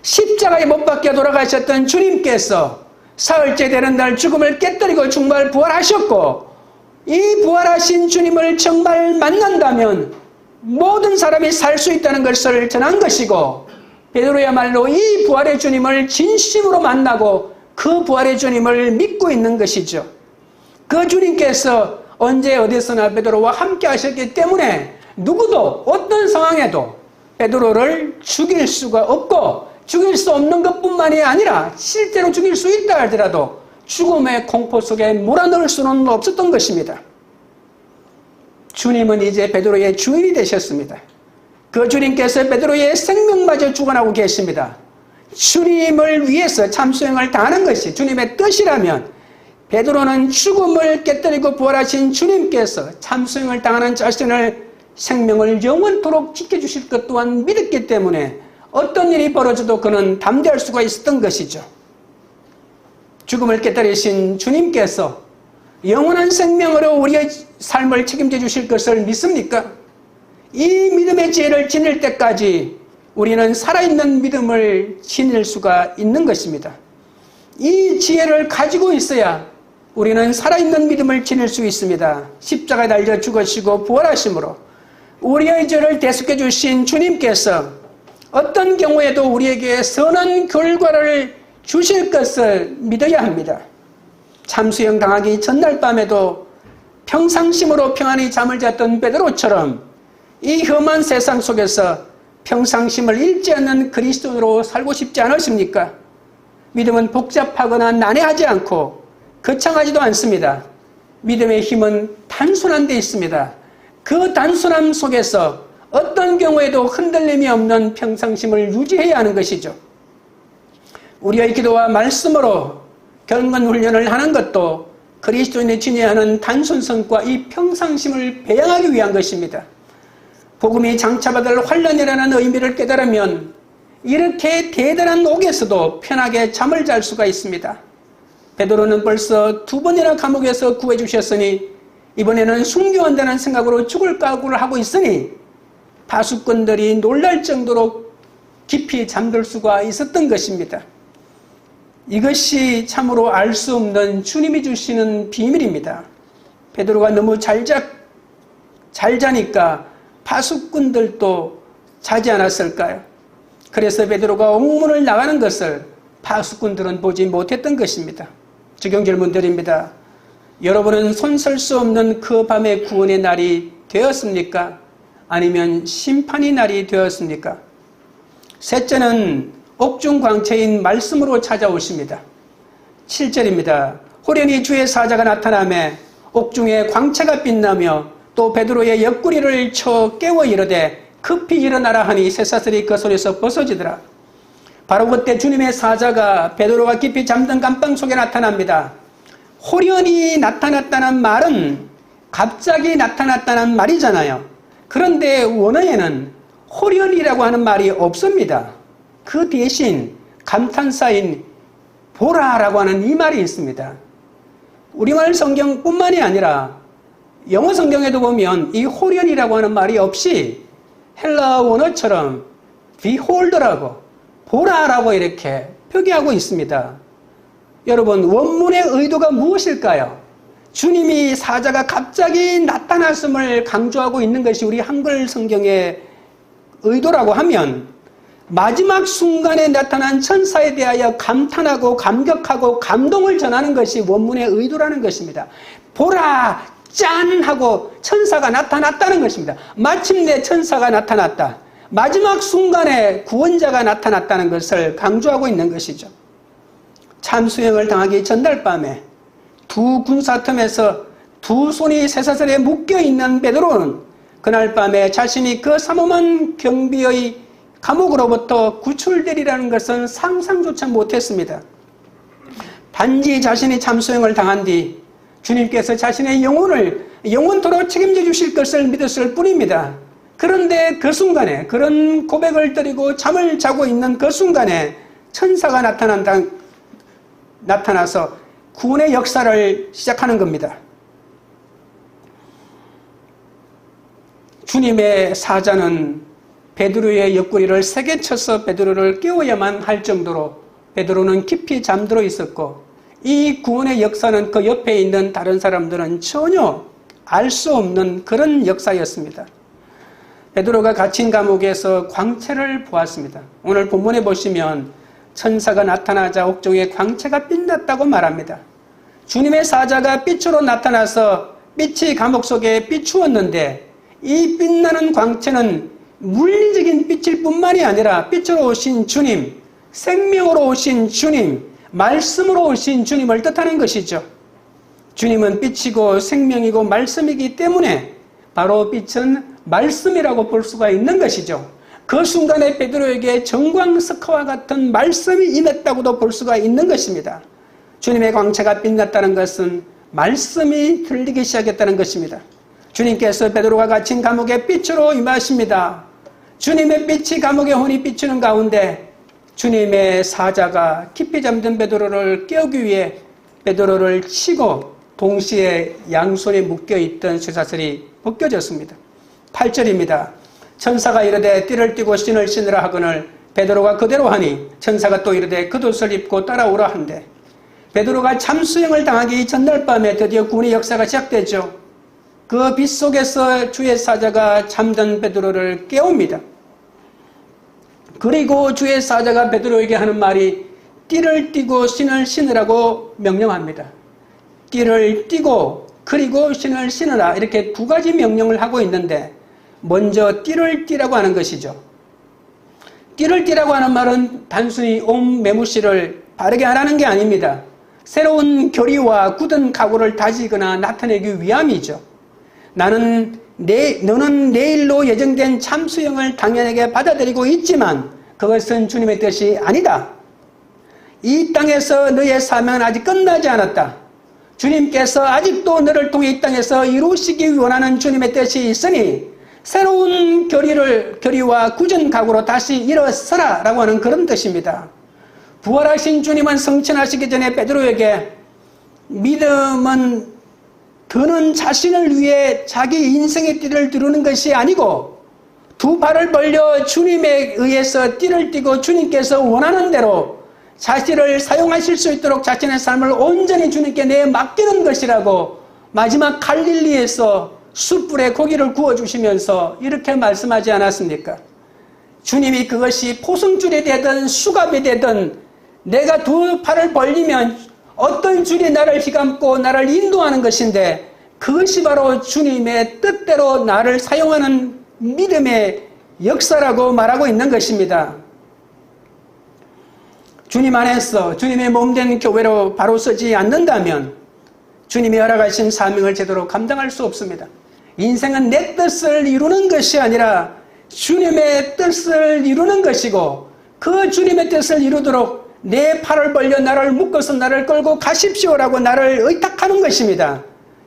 십자가에 못 박혀 돌아가셨던 주님께서 사흘째 되는 날 죽음을 깨뜨리고 정말 부활하셨고 이 부활하신 주님을 정말 만난다면 모든 사람이 살 수 있다는 것을 전한 것이고 베드로야말로 이 부활의 주님을 진심으로 만나고 그 부활의 주님을 믿고 있는 것이죠. 그 주님께서 언제 어디서나 베드로와 함께 하셨기 때문에 누구도 어떤 상황에도 베드로를 죽일 수가 없고 죽일 수 없는 것뿐만이 아니라 실제로 죽일 수 있다 할지라도 죽음의 공포 속에 몰아넣을 수는 없었던 것입니다. 주님은 이제 베드로의 주인이 되셨습니다. 그 주님께서 베드로의 생명마저 주관하고 계십니다. 주님을 위해서 참수형을 당하는 것이 주님의 뜻이라면 베드로는 죽음을 깨뜨리고 부활하신 주님께서 참수형을 당하는 자신을 생명을 영원토록 지켜주실 것 또한 믿었기 때문에 어떤 일이 벌어져도 그는 담대할 수가 있었던 것이죠. 죽음을 깨뜨리신 주님께서 영원한 생명으로 우리의 삶을 책임져 주실 것을 믿습니까? 이 믿음의 지혜를 지닐 때까지 우리는 살아있는 믿음을 지닐 수가 있는 것입니다. 이 지혜를 가지고 있어야 우리는 살아있는 믿음을 지닐 수 있습니다. 십자가에 달려 죽으시고 부활하심으로 우리의 죄를 대속해 주신 주님께서 어떤 경우에도 우리에게 선한 결과를 주실 것을 믿어야 합니다. 참수형 당하기 전날 밤에도 평상심으로 평안히 잠을 잤던 베드로처럼 이 험한 세상 속에서 평상심을 잃지 않는 그리스도인으로 살고 싶지 않으십니까? 믿음은 복잡하거나 난해하지 않고 거창하지도 않습니다. 믿음의 힘은 단순한 데 있습니다. 그 단순함 속에서 어떤 경우에도 흔들림이 없는 평상심을 유지해야 하는 것이죠. 우리의 기도와 말씀으로 경건 훈련을 하는 것도 그리스도인이 지녀야 하는 단순성과 이 평상심을 배양하기 위한 것입니다. 복음이 장차받을 환란이라는 의미를 깨달으면 이렇게 대단한 옥에서도 편하게 잠을 잘 수가 있습니다. 베드로는 벌써 2번이나 감옥에서 구해주셨으니 이번에는 순교한다는 생각으로 죽을 각오를 하고 있으니 파수꾼들이 놀랄 정도로 깊이 잠들 수가 있었던 것입니다. 이것이 참으로 알 수 없는 주님이 주시는 비밀입니다. 베드로가 너무 잘 자니까 파수꾼들도 자지 않았을까요? 그래서 베드로가 옥문을 나가는 것을 파수꾼들은 보지 못했던 것입니다. 적용 질문 드립니다. 여러분은 손설 수 없는 그 밤의 구원의 날이 되었습니까? 아니면 심판의 날이 되었습니까? 셋째는 옥중 광채인 말씀으로 찾아오십니다. 7절입니다. 호련히 주의 사자가 나타나매 옥중에 광채가 빛나며 또 베드로의 옆구리를 쳐 깨워 이르되 급히 일어나라 하니 쇠사슬이 그 손에서 벗어지더라. 바로 그때 주님의 사자가 베드로가 깊이 잠든 감방 속에 나타납니다. 호련히 나타났다는 말은 갑자기 나타났다는 말이잖아요. 그런데 원어에는 호련이라고 하는 말이 없습니다. 그 대신 감탄사인 보라라고 하는 이 말이 있습니다. 우리말 성경뿐만이 아니라 영어 성경에도 보면 이 호련이라고 하는 말이 없이 헬라 원어처럼 behold라고 보라라고 이렇게 표기하고 있습니다. 여러분, 원문의 의도가 무엇일까요? 주님이 사자가 갑자기 나타났음을 강조하고 있는 것이 우리 한글 성경의 의도라고 하면 마지막 순간에 나타난 천사에 대하여 감탄하고 감격하고 감동을 전하는 것이 원문의 의도라는 것입니다. 보라! 짠! 하고 천사가 나타났다는 것입니다. 마침내 천사가 나타났다. 마지막 순간에 구원자가 나타났다는 것을 강조하고 있는 것이죠. 참수형을 당하기 전날 밤에 두 군사 틈에서 두 손이 쇠사슬에 묶여있는 베드로는 그날 밤에 자신이 그 삼엄한 경비의 감옥으로부터 구출되리라는 것은 상상조차 못했습니다. 단지 자신이 참수형을 당한 뒤 주님께서 자신의 영혼을 영원토록 책임져 주실 것을 믿었을 뿐입니다. 그런데 그 순간에, 그런 고백을 드리고 잠을 자고 있는 그 순간에 천사가 나타나서 구원의 역사를 시작하는 겁니다. 주님의 사자는 베드로의 옆구리를 세게 쳐서 베드로를 깨워야만 할 정도로 베드로는 깊이 잠들어 있었고, 이 구원의 역사는 그 옆에 있는 다른 사람들은 전혀 알 수 없는 그런 역사였습니다. 베드로가 갇힌 감옥에서 광채를 보았습니다. 오늘 본문에 보시면 천사가 나타나자 옥중에 광채가 빛났다고 말합니다. 주님의 사자가 빛으로 나타나서 빛이 감옥 속에 비추었는데 이 빛나는 광채는 물리적인 빛일 뿐만이 아니라 빛으로 오신 주님, 생명으로 오신 주님, 말씀으로 오신 주님을 뜻하는 것이죠. 주님은 빛이고 생명이고 말씀이기 때문에 바로 빛은 말씀이라고 볼 수가 있는 것이죠. 그 순간에 베드로에게 정광석화와 같은 말씀이 임했다고도 볼 수가 있는 것입니다. 주님의 광채가 빛났다는 것은 말씀이 들리기 시작했다는 것입니다. 주님께서 베드로가 갇힌 감옥에 빛으로 임하십니다. 주님의 빛이 감옥에 혼이 비추는 가운데 주님의 사자가 깊이 잠든 베드로를 깨우기 위해 베드로를 치고 동시에 양손에 묶여있던 쇠사슬이 벗겨졌습니다. 8절입니다. 천사가 이르되 띠를 띠고 신을 신으라 하거늘 베드로가 그대로 하니 천사가 또 이르되 겉옷을 입고 따라오라 한대 베드로가 참수형을 당하기 전날 밤에 드디어 구원의 역사가 시작되죠. 그 빛 속에서 주의 사자가 잠든 베드로를 깨웁니다. 그리고 주의 사자가 베드로에게 하는 말이 띠를 띠고 신을 신으라고 명령합니다. 띠를 띠고 그리고 신을 신으라, 이렇게 두 가지 명령을 하고 있는데 먼저 띠를 띠라고 하는 것이죠. 띠를 띠라고 하는 말은 단순히 온 매무씨를 바르게 하라는 게 아닙니다. 새로운 결의와 굳은 각오를 다지거나 나타내기 위함이죠. 너는 내일로 예정된 참수형을 당연하게 받아들이고 있지만 그것은 주님의 뜻이 아니다. 이 땅에서 너의 사명은 아직 끝나지 않았다. 주님께서 아직도 너를 통해 이 땅에서 이루시기 원하는 주님의 뜻이 있으니 새로운 결의와 굳은 각오로 다시 일어서라 라고 하는 그런 뜻입니다. 부활하신 주님은 성천하시기 전에 베드로에게 믿음은 더는 자신을 위해 자기 인생의 띠를 두르는 것이 아니고 두 발을 벌려 주님에 의해서 띠를 띠고 주님께서 원하는 대로 자신을 사용하실 수 있도록 자신의 삶을 온전히 주님께 맡기는 것이라고 마지막 갈릴리에서 숯불에 고기를 구워주시면서 이렇게 말씀하지 않았습니까? 주님이 그것이 포승줄이 되든 수갑이 되든 내가 두 팔을 벌리면 어떤 줄이 나를 휘감고 나를 인도하는 것인데 그것이 바로 주님의 뜻대로 나를 사용하는 믿음의 역사라고 말하고 있는 것입니다. 주님 안에서 주님의 몸된 교회로 바로 서지 않는다면 주님이 허락하신 사명을 제대로 감당할 수 없습니다. 인생은 내 뜻을 이루는 것이 아니라 주님의 뜻을 이루는 것이고 그 주님의 뜻을 이루도록 내 팔을 벌려 나를 묶어서 나를 끌고 가십시오라고 나를 의탁하는 것입니다.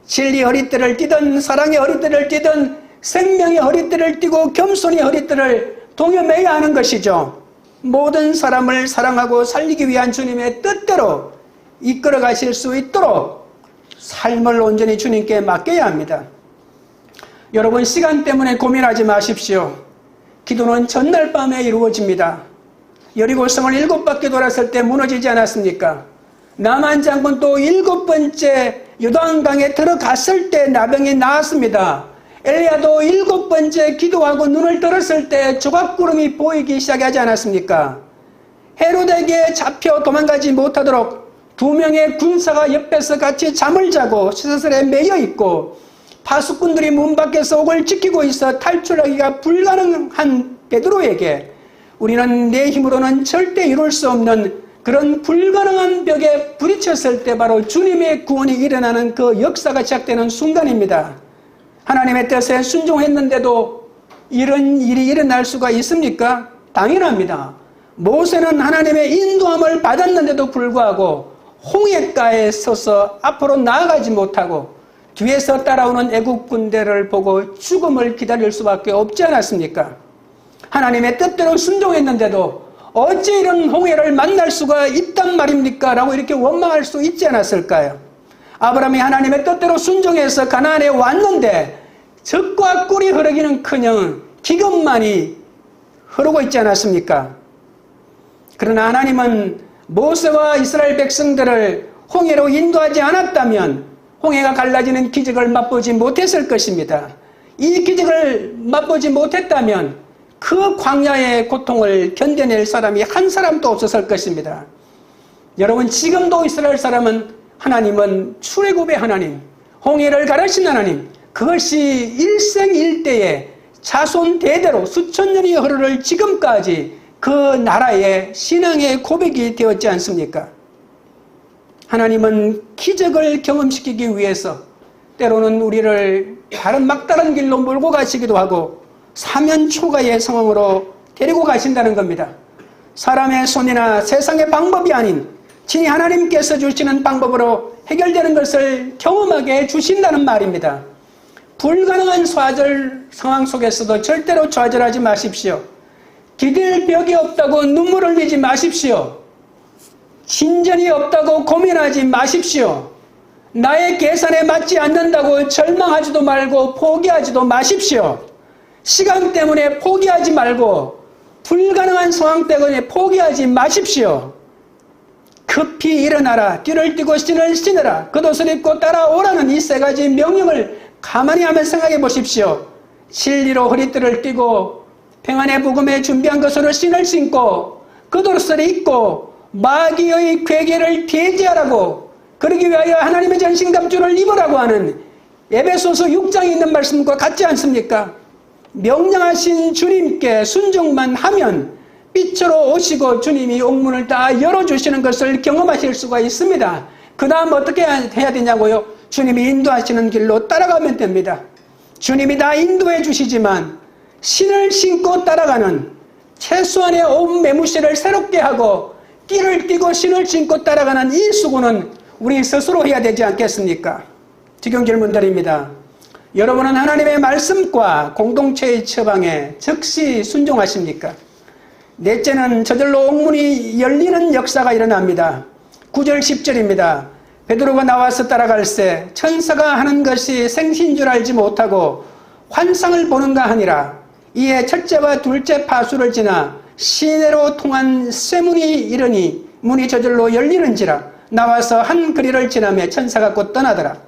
진리 허리띠를 띠든 사랑의 허리띠를 띠든 생명의 허리띠를 띠고 겸손의 허리띠를 동여매야 하는 것이죠. 모든 사람을 사랑하고 살리기 위한 주님의 뜻대로 이끌어 가실 수 있도록 삶을 온전히 주님께 맡겨야 합니다. 여러분, 시간 때문에 고민하지 마십시오. 기도는 전날 밤에 이루어집니다. 여리고성을 7바퀴 돌았을 때 무너지지 않았습니까? 나만 장군도 7번째 요단강에 들어갔을 때 나병이 나았습니다. 엘리야도 7번째 기도하고 눈을 들었을 때 조각구름이 보이기 시작하지 않았습니까? 헤롯에게 잡혀 도망가지 못하도록 2명의 군사가 옆에서 같이 잠을 자고 시설에 매여 있고 파수꾼들이 문 밖에서 옥을 지키고 있어 탈출하기가 불가능한 베드로에게 우리는 내 힘으로는 절대 이룰 수 없는 그런 불가능한 벽에 부딪혔을 때 바로 주님의 구원이 일어나는 그 역사가 시작되는 순간입니다. 하나님의 뜻에 순종했는데도 이런 일이 일어날 수가 있습니까? 당연합니다. 모세는 하나님의 인도함을 받았는데도 불구하고 홍해가에 서서 앞으로 나아가지 못하고 뒤에서 따라오는 애국 군대를 보고 죽음을 기다릴 수밖에 없지 않았습니까? 하나님의 뜻대로 순종했는데도 어찌 이런 홍해를 만날 수가 있단 말입니까? 라고 이렇게 원망할 수 있지 않았을까요? 아브라함이 하나님의 뜻대로 순종해서 가나안에 왔는데 젖과 꿀이 흐르기는커녕 기근만이 흐르고 있지 않았습니까? 그러나 하나님은 모세와 이스라엘 백성들을 홍해로 인도하지 않았다면 홍해가 갈라지는 기적을 맛보지 못했을 것입니다. 이 기적을 맛보지 못했다면 그 광야의 고통을 견뎌낼 사람이 한 사람도 없었을 것입니다. 여러분, 지금도 이스라엘 사람은 하나님은 출애굽의 하나님, 홍해를 가르신 하나님, 그것이 일생일대에 자손 대대로 수천 년이 흐를 지금까지 그 나라의 신앙의 고백이 되었지 않습니까? 하나님은 기적을 경험시키기 위해서 때로는 우리를 다른 막다른 길로 몰고 가시기도 하고 사면초가의 상황으로 데리고 가신다는 겁니다. 사람의 손이나 세상의 방법이 아닌 친히 하나님께서 주시는 방법으로 해결되는 것을 경험하게 해주신다는 말입니다. 불가능한 좌절 상황 속에서도 절대로 좌절하지 마십시오. 기댈 벽이 없다고 눈물 흘리지 마십시오. 진전이 없다고 고민하지 마십시오. 나의 계산에 맞지 않는다고 절망하지도 말고 포기하지도 마십시오. 시간 때문에 포기하지 말고 불가능한 상황 때문에 포기하지 마십시오. 급히 일어나라, 띠를 띠고 신을 신으라, 겉옷을 입고 따라오라는 이 세 가지 명령을 가만히 한번 생각해 보십시오. 진리로 허리띠를 띠고 평안의 복음에 준비한 것으로 신을 신고 겉옷을 입고 마귀의 괴계를 대지하라고, 그러기 위하여 하나님의 전신갑주를 입으라고 하는 에베소서 6장에 있는 말씀과 같지 않습니까? 명령하신 주님께 순종만 하면 빛으로 오시고 주님이 옥문을 다 열어주시는 것을 경험하실 수가 있습니다. 그 다음 어떻게 해야 되냐고요? 주님이 인도하시는 길로 따라가면 됩니다. 주님이 다 인도해 주시지만 신을 신고 따라가는, 최소한의 옷 매무새를 새롭게 하고 띠를 띠고 신을 신고 따라가는 이 수고는 우리 스스로 해야 되지 않겠습니까? 지금 질문 드립니다. 여러분은 하나님의 말씀과 공동체의 처방에 즉시 순종하십니까? 넷째는 저절로 옥문이 열리는 역사가 일어납니다. 9절 10절입니다. 베드로가 나와서 따라갈새 천사가 하는 것이 생시인 줄 알지 못하고 환상을 보는가 하니라. 이에 첫째와 둘째 파수를 지나 시내로 통한 쇠문이 이르니 문이 저절로 열리는지라. 나와서 한 거리를 지나며 천사가 곧 떠나더라.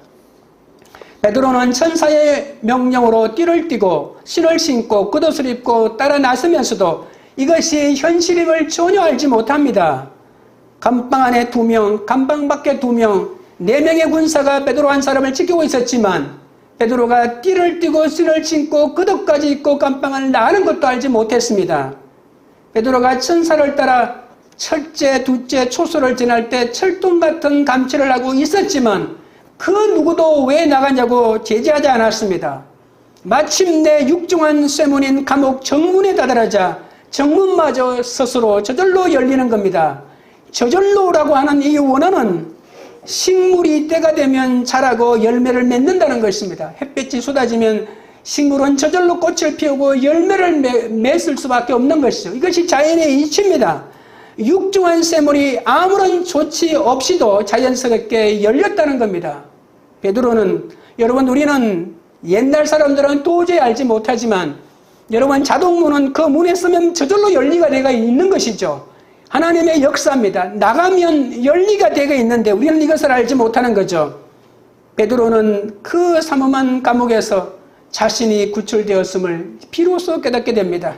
베드로는 천사의 명령으로 띠를 띠고 신을 신고 겉옷을 입고 따라 나서면서도 이것이 현실임을 전혀 알지 못합니다. 감방 안에 2명, 감방 밖에 2명, 4명의 군사가 베드로 한 사람을 지키고 있었지만 베드로가 띠를 띠고 신을 신고 겉옷까지 입고 감방을 나가는 것도 알지 못했습니다. 베드로가 천사를 따라 첫째, 둘째 초소를 지날 때 철통 같은 감치를 하고 있었지만 그 누구도 왜 나가냐고 제지하지 않았습니다. 마침내 육중한 쇠문인 감옥 정문에 다다르자 정문마저 스스로 저절로 열리는 겁니다. 저절로라고 하는 이 원어는 식물이 때가 되면 자라고 열매를 맺는다는 것입니다. 햇볕이 쏟아지면 식물은 저절로 꽃을 피우고 열매를 맺을 수밖에 없는 것이죠. 이것이 자연의 이치입니다. 육중한 쇠물이 아무런 조치 없이도 자연스럽게 열렸다는 겁니다. 베드로는, 여러분, 우리는 옛날 사람들은 도저히 알지 못하지만 여러분, 자동문은 그 문에 쓰면 저절로 열리가 되어 있는 것이죠. 하나님의 역사입니다. 나가면 열리가 되어 있는데 우리는 이것을 알지 못하는 거죠. 베드로는 그 삼엄한 감옥에서 자신이 구출되었음을 비로소 깨닫게 됩니다.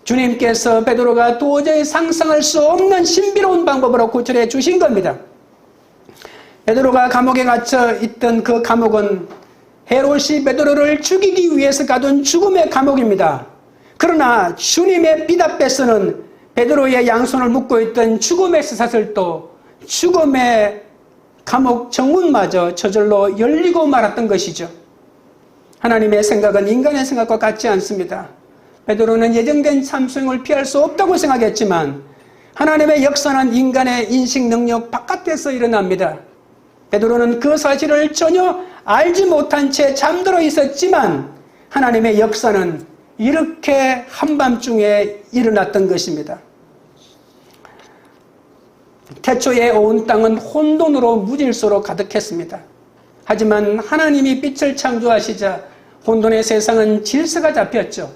주님께서 베드로가 도저히 상상할 수 없는 신비로운 방법으로 구출해 주신 겁니다. 베드로가 감옥에 갇혀 있던 그 감옥은 헤롯이 베드로를 죽이기 위해서 가둔 죽음의 감옥입니다. 그러나 주님의 빛 앞에서는 베드로의 양손을 묶고 있던 죽음의 쇠사슬도 죽음의 감옥 정문마저 저절로 열리고 말았던 것이죠. 하나님의 생각은 인간의 생각과 같지 않습니다. 베드로는 예정된 참수형을 피할 수 없다고 생각했지만 하나님의 역사는 인간의 인식 능력 바깥에서 일어납니다. 베드로는 그 사실을 전혀 알지 못한 채 잠들어 있었지만 하나님의 역사는 이렇게 한밤중에 일어났던 것입니다. 태초에 온 땅은 혼돈으로 무질서로 가득했습니다. 하지만 하나님이 빛을 창조하시자 혼돈의 세상은 질서가 잡혔죠.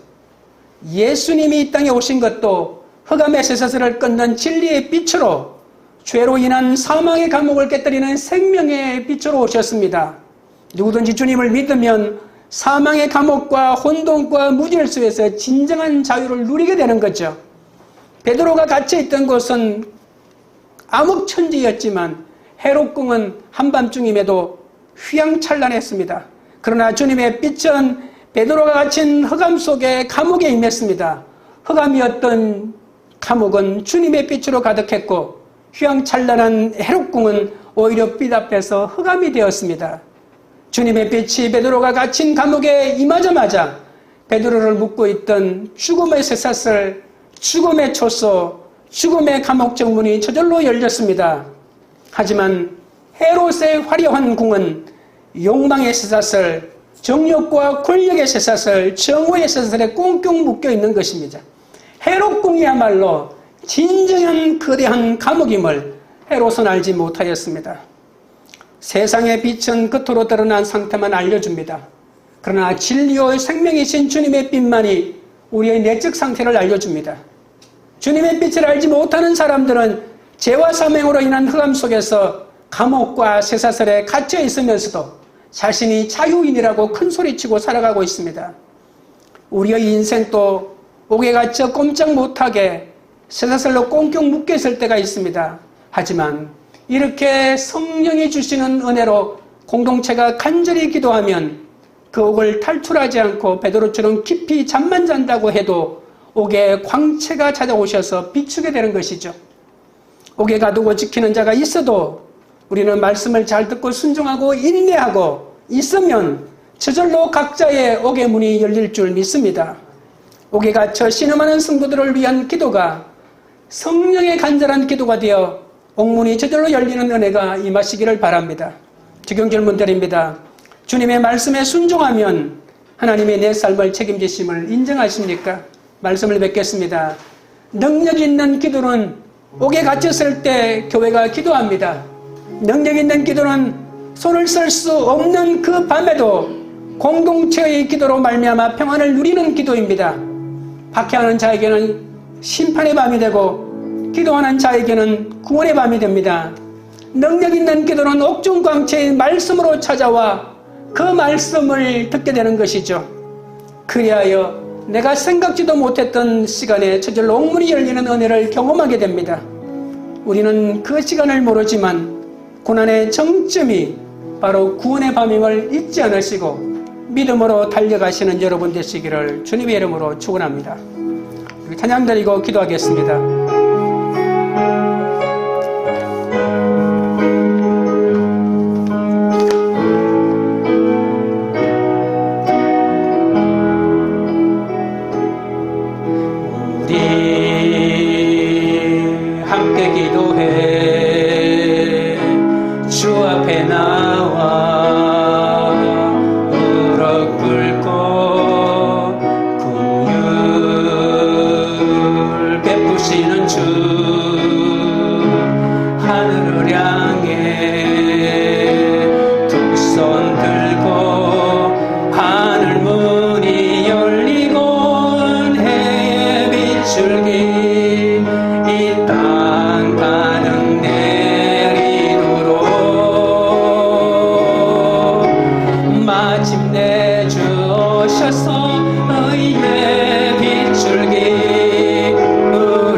예수님이 이 땅에 오신 것도 흑암의 쇠사슬을 끊는 진리의 빛으로 죄로 인한 사망의 감옥을 깨뜨리는 생명의 빛으로 오셨습니다. 누구든지 주님을 믿으면 사망의 감옥과 혼돈과 무질서에서 진정한 자유를 누리게 되는 거죠. 베드로가 갇혀있던 곳은 암흑천지였지만 헤롯궁은 한밤중임에도 휘황찬란했습니다. 그러나 주님의 빛은 베드로가 갇힌 흑암 속에 감옥에 임했습니다. 흑암이었던 감옥은 주님의 빛으로 가득했고 휘황찬란한 헤롯궁은 오히려 빛 앞에서 흑암이 되었습니다. 주님의 빛이 베드로가 갇힌 감옥에 임하자마자 베드로를 묶고 있던 죽음의 쇠사슬, 죽음의 초소, 죽음의 감옥 정문이 저절로 열렸습니다. 하지만 헤롯의 화려한 궁은 욕망의 쇠사슬, 정욕과 권력의 쇠사슬, 정오의 쇠사슬에 꽁꽁 묶여 있는 것입니다. 헤롯궁이야말로 진정한 거대한 감옥임을 헤롯은 알지 못하였습니다. 세상의 빛은 겉으로 드러난 상태만 알려줍니다. 그러나 진리의 생명이신 주님의 빛만이 우리의 내적 상태를 알려줍니다. 주님의 빛을 알지 못하는 사람들은 죄와 사명으로 인한 흑암 속에서 감옥과 쇠사슬에 갇혀 있으면서도 자신이 자유인이라고 큰 소리치고 살아가고 있습니다. 우리의 인생도 옥에 갇혀 꼼짝 못하게 쇠사슬로 꽁꽁 묶여 있을 때가 있습니다. 하지만 이렇게 성령이 주시는 은혜로 공동체가 간절히 기도하면 그 옥을 탈출하지 않고 베드로처럼 깊이 잠만 잔다고 해도 옥에 광채가 찾아오셔서 비추게 되는 것이죠. 옥에 가두고 지키는 자가 있어도 우리는 말씀을 잘 듣고 순종하고 인내하고 있으면 저절로 각자의 옥의 문이 열릴 줄 믿습니다. 옥에 갇혀 신음하는 성도들을 위한 기도가 성령의 간절한 기도가 되어 옥문이 저절로 열리는 은혜가 임하시기를 바랍니다. 지금 질문 드립니다. 주님의 말씀에 순종하면 하나님의 내 삶을 책임지심을 인정하십니까? 말씀을 뵙겠습니다. 능력 있는 기도는 옥에 갇혔을 때 교회가 기도합니다. 능력 있는 기도는 손을 쓸 수 없는 그 밤에도 공동체의 기도로 말미암아 평안을 누리는 기도입니다. 박해하는 자에게는 심판의 밤이 되고 기도하는 자에게는 구원의 밤이 됩니다. 능력 있는 기도는 옥중광채의 말씀으로 찾아와 그 말씀을 듣게 되는 것이죠. 그리하여 내가 생각지도 못했던 시간에 저절로 옥문이 열리는 은혜를 경험하게 됩니다. 우리는 그 시간을 모르지만 고난의 정점이 바로 구원의 밤임을 잊지 않으시고 믿음으로 달려가시는 여러분 되시기를 주님의 이름으로 축원합니다. 우리 찬양 드리고 기도하겠습니다.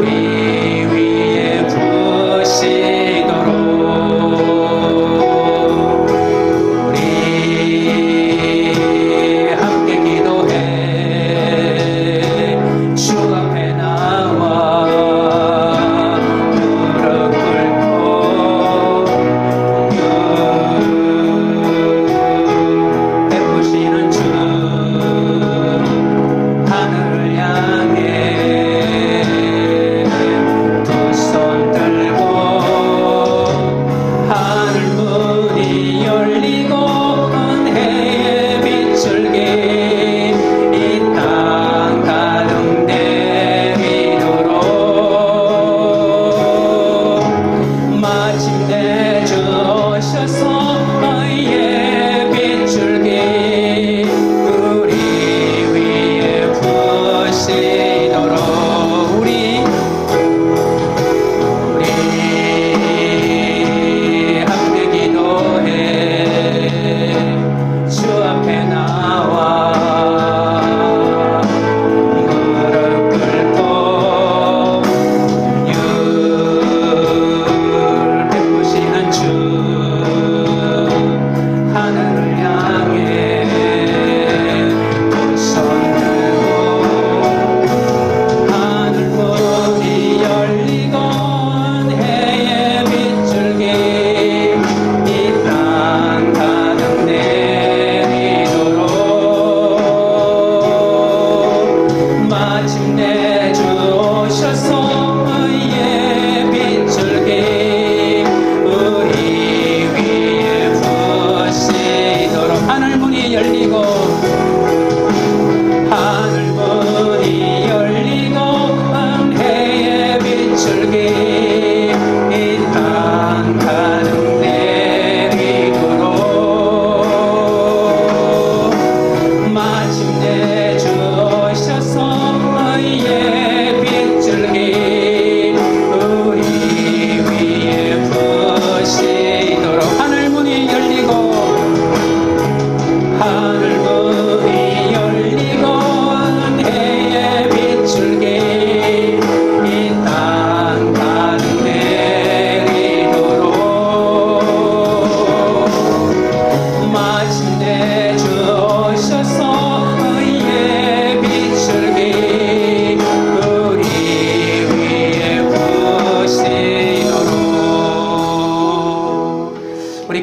우리 위에 부으시도록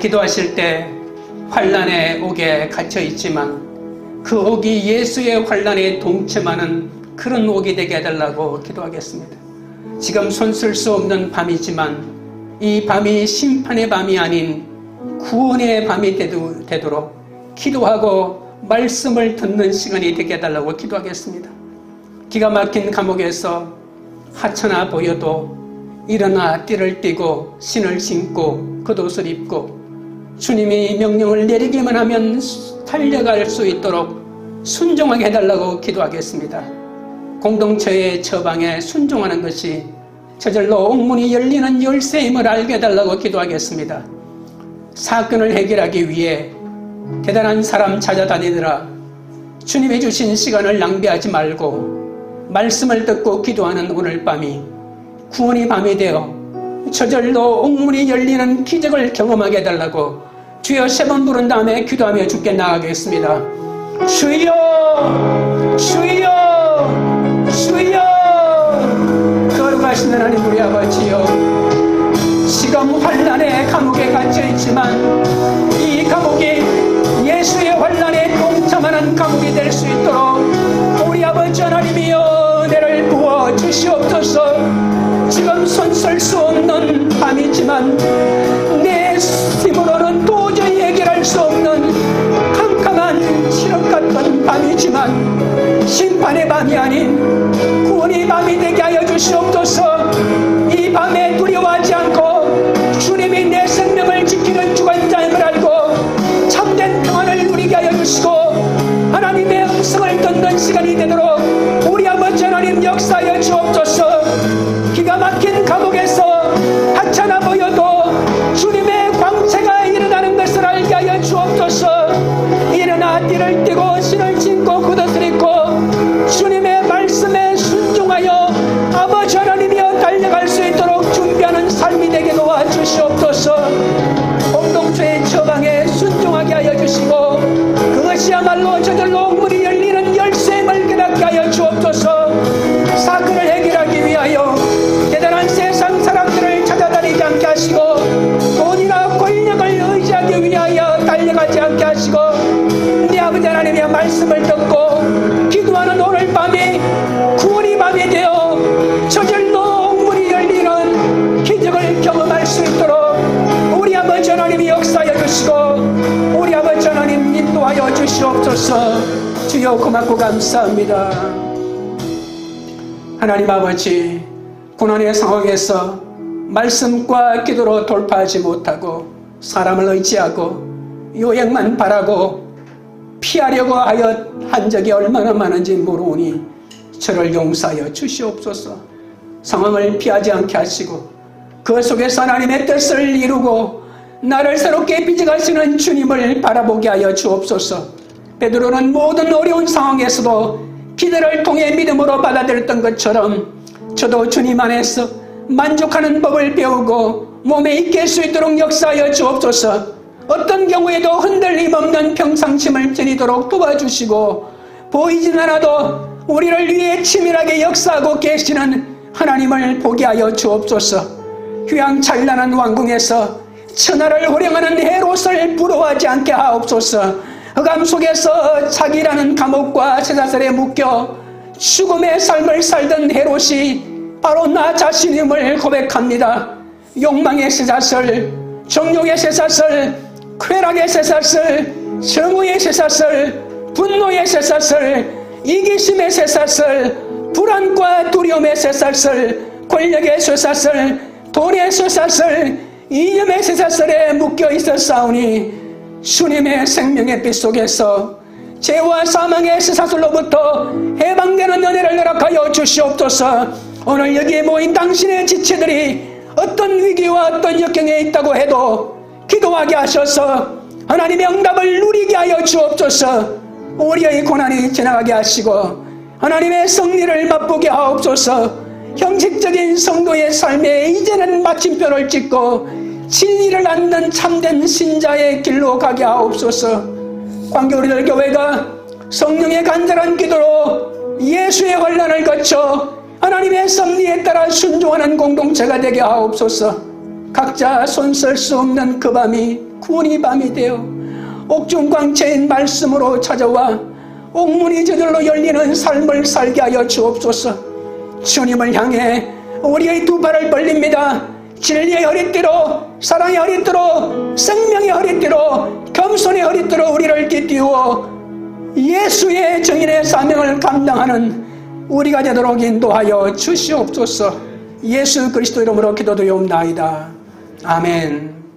기도하실 때 환난의 옥에 갇혀 있지만 그 옥이 예수의 환난에 동참하는 그런 옥이 되게 해달라고 기도하겠습니다. 지금 손쓸 수 없는 밤이지만 이 밤이 심판의 밤이 아닌 구원의 밤이 되도록 기도하고 말씀을 듣는 시간이 되게 해달라고 기도하겠습니다. 기가 막힌 감옥에서 하찮아 보여도 일어나 띠를 띠고 신을 신고 겉옷을 입고 주님이 명령을 내리기만 하면 달려갈 수 있도록 순종하게 해달라고 기도하겠습니다. 공동체의 처방에 순종하는 것이 저절로 옥문이 열리는 열쇠임을 알게 해달라고 기도하겠습니다. 사건을 해결하기 위해 대단한 사람 찾아다니느라 주님이 주신 시간을 낭비하지 말고 말씀을 듣고 기도하는 오늘 밤이 구원의 밤이 되어 저절로 옥문이 열리는 기적을 경험하게 해달라고 주여 3번 부른 다음에 기도하며 주께 나아가겠습니다. 주여 주여 주여. 거룩하신 하나님 우리 아버지여, 지금 환난의 감옥에 갇혀있지만 이 감옥이 예수의 환난에 동참하는 감옥이 될 수 있도록 우리 아버지 하나님이여 은혜를 부어 주시옵소서. 지금 손쓸 수 없는 밤이지만 내 힘으로는 도저히 해결할 수 없는 캄캄한 칠흑 같은 밤이지만 심판의 밤이 아닌 구원의 밤이 되게 하여 주시옵소서. 이 밤에 두려워하지 않고 주님이 내 생명을 지키는 주관자임을 알고 참된 평안을 누리게 하여 주시고 하나님의 음성을 듣는 시간이 되도록 우리 아버지 하나님 역사하여 주옵소서. 기가 막힌 감옥에서 하찮아 보여도 주님의 광채가 일어나는 것을 알게 하여 주옵소서. 일어나 띠를 띠고 신을 신고 겉옷을 입고 주님의 말씀에 순종하여 아버지 하나님이여 달려갈 수 있도록 준비하는 삶이 되게 도와주시옵소서. 공동체의 처방에 순종하게 하여 주시고 그것이야말로 저절로 옥문이 열리는 열쇠임을 깨닫게 하여 주옵소서. 사건을 해결하기 위하여 대단한 세상 사람들을 찾아다니지 않게 하시고 돈이나 권력을 의지하기 위하여 달려가지 않게 하시고 네 아버지 하나님의 말씀을 듣고 기도하는 오늘 밤이 구원의 밤이 되어 저절로 옥문이 열리는 기적을 경험할 수 있도록 우리 아버지 하나님이 역사하여 주시고 우리 아버지 하나님 인도하여 주시옵소서. 주여 고맙고 감사합니다. 하나님 아버지, 고난의 상황에서 말씀과 기도로 돌파하지 못하고 사람을 의지하고 요행만 바라고 피하려고 하여 한 적이 얼마나 많은지 모르오니 저를 용서하여 주시옵소서. 상황을 피하지 않게 하시고 그 속에서 하나님의 뜻을 이루고 나를 새롭게 빚어가시는 주님을 바라보게 하여 주옵소서. 베드로는 모든 어려운 상황에서도 기도를 통해 믿음으로 받아들였던 것처럼 저도 주님 안에서 만족하는 법을 배우고 몸에 익힐 수 있도록 역사하여 주옵소서. 어떤 경우에도 흔들림 없는 평상심을 지니도록 도와주시고 보이진 않아도 우리를 위해 치밀하게 역사하고 계시는 하나님을 보게 하여 주옵소서. 휘황찬란한 왕궁에서 천하를 호령하는 헤롯을 부러워하지 않게 하옵소서. 흑암 속에서 자기라는 감옥과 쇠사슬에 묶여 죽음의 삶을 살던 헤롯이 바로 나 자신임을 고백합니다. 욕망의 쇠사슬, 정욕의 쇠사슬, 쾌락의 쇠사슬, 정의의 쇠사슬, 분노의 쇠사슬, 이기심의 쇠사슬, 불안과 두려움의 쇠사슬, 권력의 쇠사슬, 돈의 쇠사슬, 이념의 쇠사슬에 묶여 있었사오니 주님의 생명의 빛 속에서 죄와 사망의 쇠사슬로부터 해방되는 은혜를 허락하여 주시옵소서. 오늘 여기에 모인 당신의 지체들이 어떤 위기와 어떤 역경에 있다고 해도 기도하게 하셔서 하나님의 응답을 누리게 하여 주옵소서. 우리의 고난이 지나가게 하시고 하나님의 승리를 맛보게 하옵소서. 형식적인 성도의 삶에 이제는 마침표를 찍고 진리를 앉는 참된 신자의 길로 가게 하옵소서. 광교우리들 교회가 성령의 간절한 기도로 예수의 환난을 거쳐 하나님의 섭리에 따라 순종하는 공동체가 되게 하옵소서. 각자 손쓸 수 없는 그 밤이 구원이 밤이 되어 옥중광채인 말씀으로 찾아와 옥문이 저절로 열리는 삶을 살게 하여 주옵소서. 주님을 향해 우리의 두 발을 벌립니다. 진리의 허리띠로, 사랑의 허리띠로, 생명의 허리띠로, 겸손의 허리띠로 우리를 깃띄워 예수의 증인의 사명을 감당하는 우리가 되도록 인도하여 주시옵소서. 예수 그리스도 이름으로 기도드리옵나이다. 아멘.